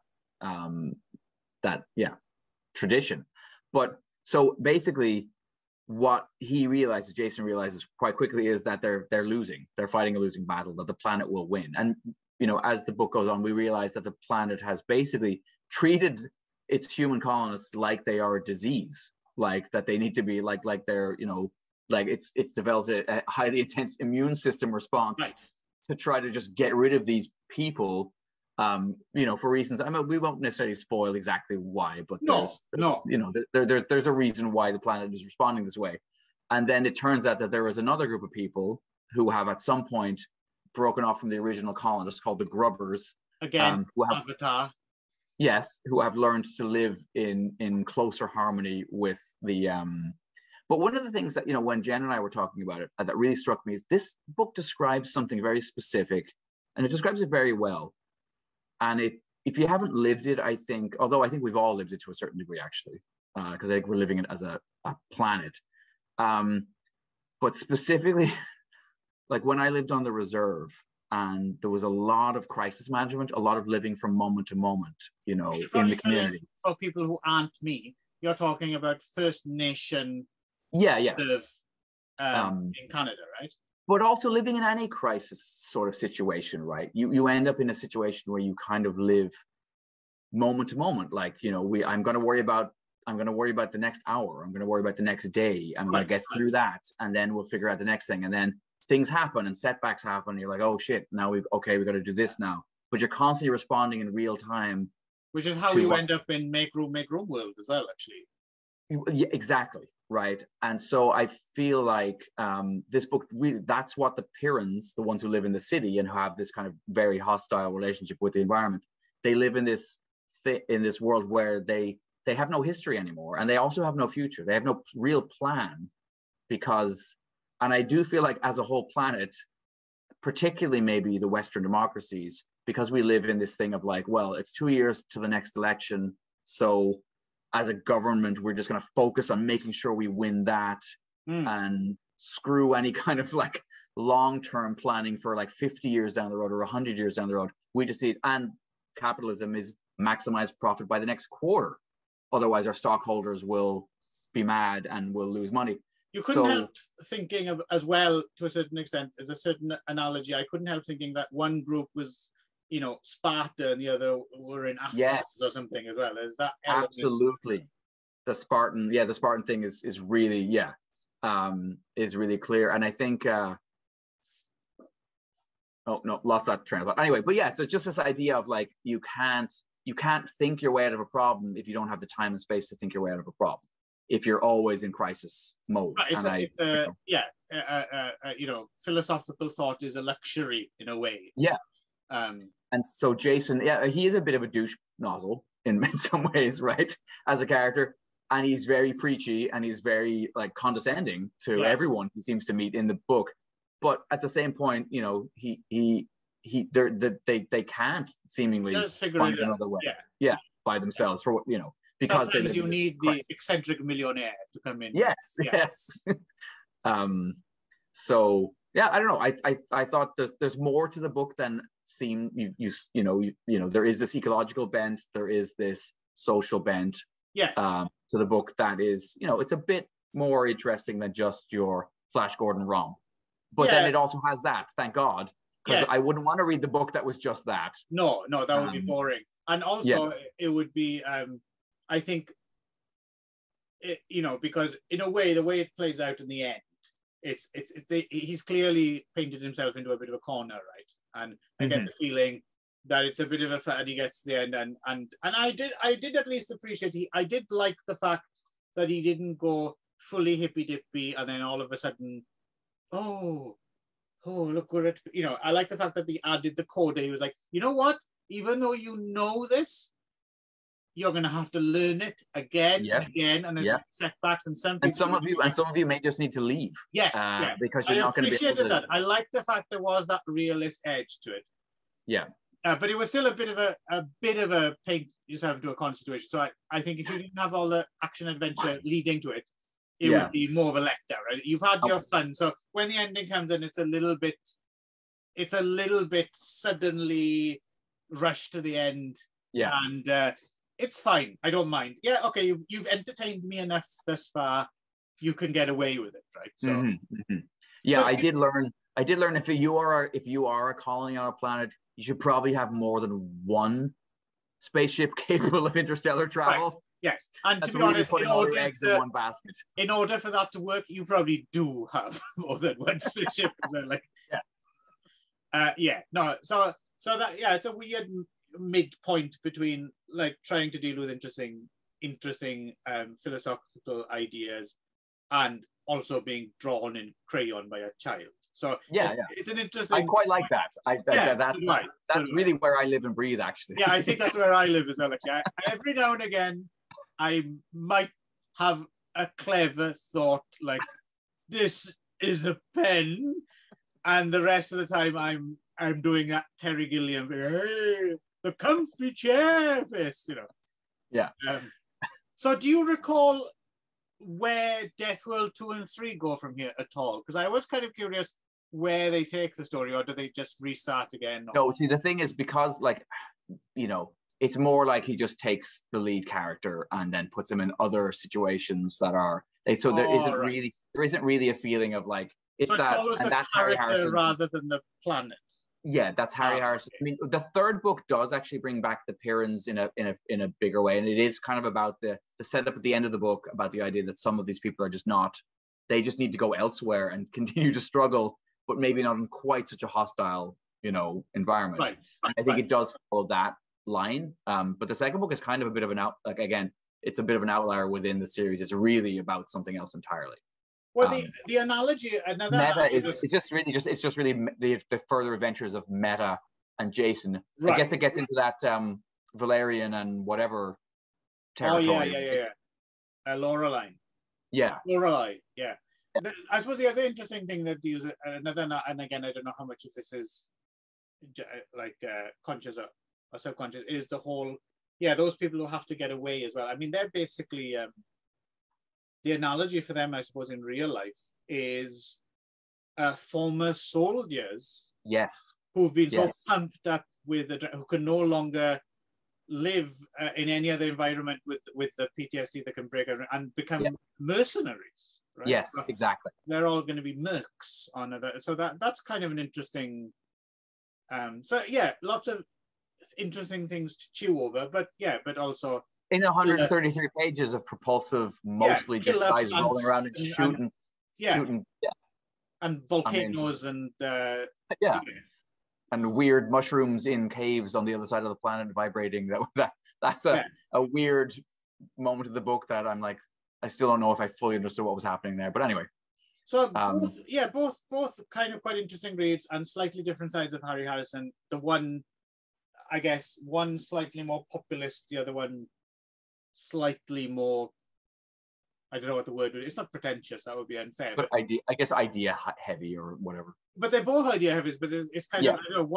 tradition. But so basically, what Jason realizes quite quickly, is that they're losing. They're fighting a losing battle. That the planet will win. And as the book goes on, we realize that the planet has basically treated its human colonists like they are a disease, like that they need to be like they're like it's developed a highly intense immune system response to try to just get rid of these people, for reasons. I mean, we won't necessarily spoil exactly why, but there's a reason why the planet is responding this way. And then it turns out that there is another group of people who have at some point broken off from the original colonists, called the Grubbers. Again, Avatar. Yes, who have learned to live in closer harmony with the. But one of the things that, when Jen and I were talking about it, that really struck me is this book describes something very specific, and it describes it very well. And if you haven't lived it, I think, although I think we've all lived it to a certain degree, actually, because I think we're living it as a planet. But specifically, like when I lived on the reserve, and there was a lot of crisis management, a lot of living from moment to moment, in the community. For people who aren't me, you're talking about First Nation. In Canada, right? But also living in any crisis sort of situation, right? You end up in a situation where you kind of live moment to moment. Like, I'm going to worry about the next hour. I'm going to worry about the next day. I'm going to get through that, and then we'll figure out the next thing. And then things happen and setbacks happen. And you're like, oh shit! Now we got to do this now. But you're constantly responding in real time. Which is how you end up in Make Room world as well, actually. Yeah, exactly. Right. And so I feel like this book really, that's what the Pirans, the ones who live in the city and who have this kind of very hostile relationship with the environment, they live in this world where they have no history anymore, and they also have no future. They have no real plan, and I do feel like as a whole planet, particularly maybe the Western democracies, because we live in this thing of like, well, it's 2 years to the next election. So as a government, we're just going to focus on making sure we win that and screw any kind of like long-term planning for like 50 years down the road or 100 years down the road. We just need, and capitalism is maximize profit by the next quarter. Otherwise, our stockholders will be mad and will lose money. You couldn't help thinking of, as well, to a certain extent, as a certain analogy, I couldn't help thinking that one group was, you know, Sparta and the other were in Africa or something as well. Is that element? Absolutely. The Spartan thing is really, is really clear. And I think, oh no, lost that train of thought. Anyway, but yeah, so just this idea of like, you can't think your way out of a problem if you don't have the time and space to think your way out of a problem, if you're always in crisis mode. You know, philosophical thought is a luxury in a way. Yeah. And so Jason, he is a bit of a douche nozzle in some ways, right, as a character. And he's very preachy and he's very like condescending to everyone he seems to meet in the book. But at the same point, you know, they can't seemingly find another way. By themselves, for, you know, because sometimes you need the eccentric millionaire to come in. Yes. So yeah, I don't know. I thought there's more to the book than seem you know there is this ecological bent, there is this social bent. Yes. To the book that is, you know, it's a bit more interesting than just your Flash Gordon romp. But then it also has that, thank God, because I wouldn't want to read the book that was just that. No, that would be boring. And also, it would be, I think, you know, because in a way, the way it plays out in the end, he's clearly painted himself into a bit of a corner, right? And I get the feeling that it's a bit of a fight. He gets to the end, and I did at least appreciate. I did like the fact that he didn't go fully hippy dippy, and then all of a sudden, oh, look, we're at, you know. I like the fact that he added the coda. He was like, you know what? Even though you know this, you're going to have to learn it again and again, and there's setbacks, and some of you may just need to leave. Yes, because you're not going to be able to. That. I like the fact there was that realist edge to it. Yeah. But it was still a bit of a paint yourself into a con situation. So I think if you didn't have all the action adventure leading to it, it would be more of a letdown, right? You've had your fun. So when the ending comes in, it's a little bit suddenly rushed to the end. Yeah. And it's fine. I don't mind. Yeah, okay, you've entertained me enough thus far. You can get away with it, right? So yeah, so, I did learn if you are a colony on a planet, you should probably have more than one spaceship capable of interstellar travel. Right. Yes, and to be honest, in one basket. In order for that to work, you probably do have more than one spaceship. Like, so that it's a weird midpoint between like trying to deal with interesting philosophical ideas and also being drawn in crayon by a child. So it's an interesting. I quite like that. That's really where I live and breathe, actually. Yeah, I think that's where I live as well. Actually, every now and again, I might have a clever thought like, "This is a pen," and the rest of the time, I'm doing that Terry Gilliam, the comfy chair face, you know. Yeah. So, do you recall where DEATHWORLD 2 and 3 go from here at all? Because I was kind of curious where they take the story, or do they just restart again? Or... No, see, the thing is, because, like, you know, it's more like he just takes the lead character and then puts him in other situations that are... So there isn't really a feeling of, like, it's that, follows and the that's character rather than the planet. Yeah, that's Harry Harrison. I mean, the third book does actually bring back the Pyrrhons in a bigger way, and it is kind of about the setup at the end of the book about the idea that some of these people are just not. They just need to go elsewhere and continue to struggle, but maybe not in quite such a hostile, you know, environment. Right. I think it does follow that line. But the second book is kind of a bit of an it's a bit of an outlier within the series. It's really about something else entirely. Well, the analogy, another Meta analogy it's just really the further adventures of Meta and Jason. Right. I guess it gets into that Valerian and whatever territory. Oh yeah. Laureline. Yeah. Lorelei. Yeah. I suppose the other interesting thing that use another, and again, I don't know how much of this is like conscious or subconscious, is the whole those people who have to get away as well. I mean, they're basically. The analogy for them, I suppose, in real life is former soldiers. Yes. Who've been so pumped up with who can no longer live in any other environment with the PTSD that can break and become mercenaries, right? Yes, So exactly. they're all going to be mercs on it. So that's kind of an interesting. So yeah, lots of interesting things to chew over, but also in 133 pages of propulsive, mostly just guys rolling around and shooting. Shooting, and volcanoes and and weird mushrooms in caves on the other side of the planet vibrating. That's a weird moment of the book that I'm like, I still don't know if I fully understood what was happening there. But anyway. So both kind of quite interesting reads and slightly different sides of Harry Harrison. The one, I guess, one slightly more populist, the other one slightly more, I don't know what the word is. It's not pretentious. That would be unfair. But idea heavy or whatever. But they're both idea heavy. But it's kind of, I don't know,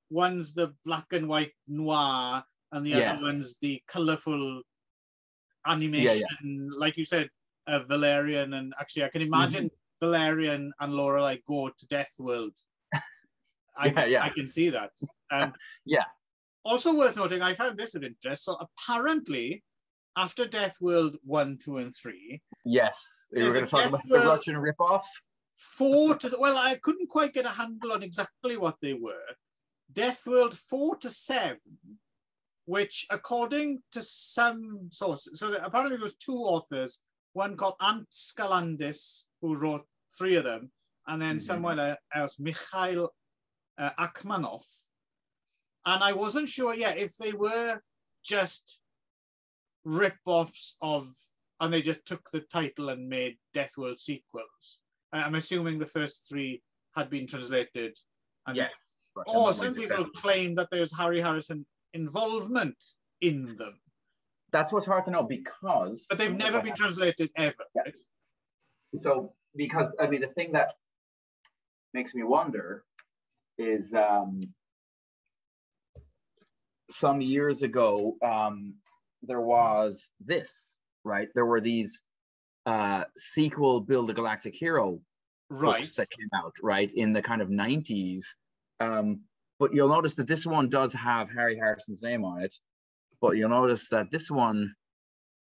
one's the black and white noir, and the other one's the colourful animation, like you said, Valerian. And actually, I can imagine Valerian and Lorelei go to DEATHWORLD. I can see that. Also worth noting, I found this of interest. So apparently, after DEATHWORLD 1, 2, and 3, yes, we were going to talk about the Russian ripoffs. I couldn't quite get a handle on exactly what they were. DEATHWORLD 4 to 7, which, according to some sources, so apparently there was 2 authors, one called Ant Skalandis, who wrote 3 of them, and then someone else, Mikhail Akhmanov. And I wasn't sure, if they were just rip-offs and they just took the title and made DEATHWORLD sequels. I'm assuming the first 3 had been translated. And some people claim that there's Harry Harrison involvement in them. That's what's hard to know because... But they've never been translated ever, right? So, because, I mean, the thing that makes me wonder is some years ago, there was this, right? There were these sequel Build a Galactic Hero books that came out, right, in the kind of 90s. But you'll notice that this one does have Harry Harrison's name on it. But you'll notice that this one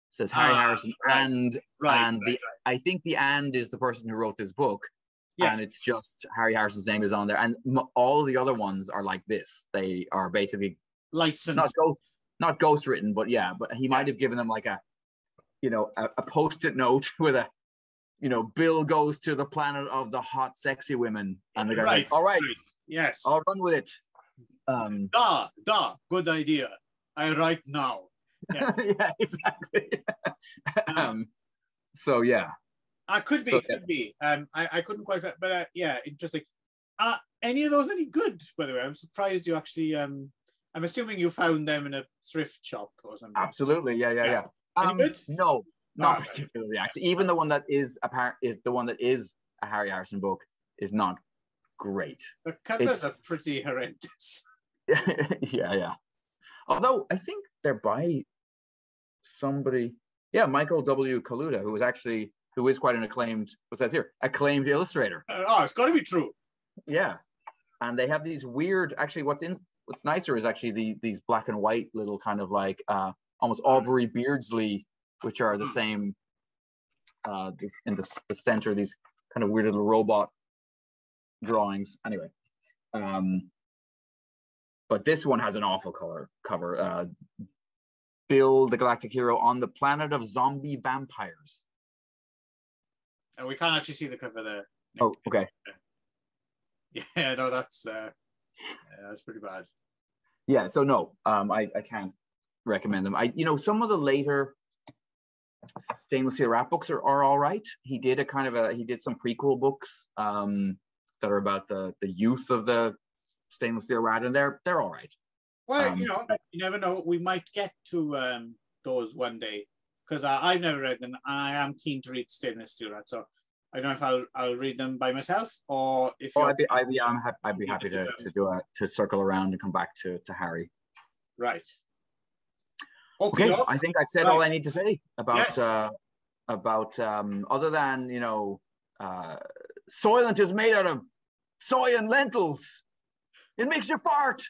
says Harry Harrison I think the "and" is the person who wrote this book. And it's just Harry Harrison's name is on there. And all the other ones are like this. They are basically licensed. Not ghost written, but but he might have given them like a post-it note with a, Bill goes to the planet of the hot, sexy women. And the guy's like, all right. Yes. I'll run with it. Good idea. I write now. Yes. Yeah, exactly. So yeah. Could be. I couldn't quite, but interesting. Any of those any good, by the way? I'm surprised you actually. I'm assuming you found them in a thrift shop or something. Absolutely, yeah. Any good? No, not particularly. Actually, even the one that is a Harry Harrison book is not great. The covers are pretty horrendous. Yeah. Although I think they're by somebody. Yeah, Michael W. Kaluta, who is quite an acclaimed illustrator. It's got to be true. Yeah, and they have these weird. Actually, what's nicer is actually these black and white little kind of like almost Aubrey Beardsley, which are the same. In the center, these kind of weird little robot drawings. Anyway, but this one has an awful cover. Bill, the Galactic Hero on the planet of zombie vampires. And we can't actually see the cover there. Oh, okay. Yeah, no, that's pretty bad. Yeah, so no, I can't recommend them. Some of the later stainless steel rat books are all right. He did he did some prequel books that are about the youth of the stainless steel rat, and they're all right. Well, you never know. We might get to those one day, because I've never read them, and I am keen to read stainless steel rat. So I don't know if I'll read them by myself, or if I'd be happy to circle around and come back to Harry. Right. Okay, I think I've said all I need to say about other than Soylent is made out of soy and lentils. It makes you fart.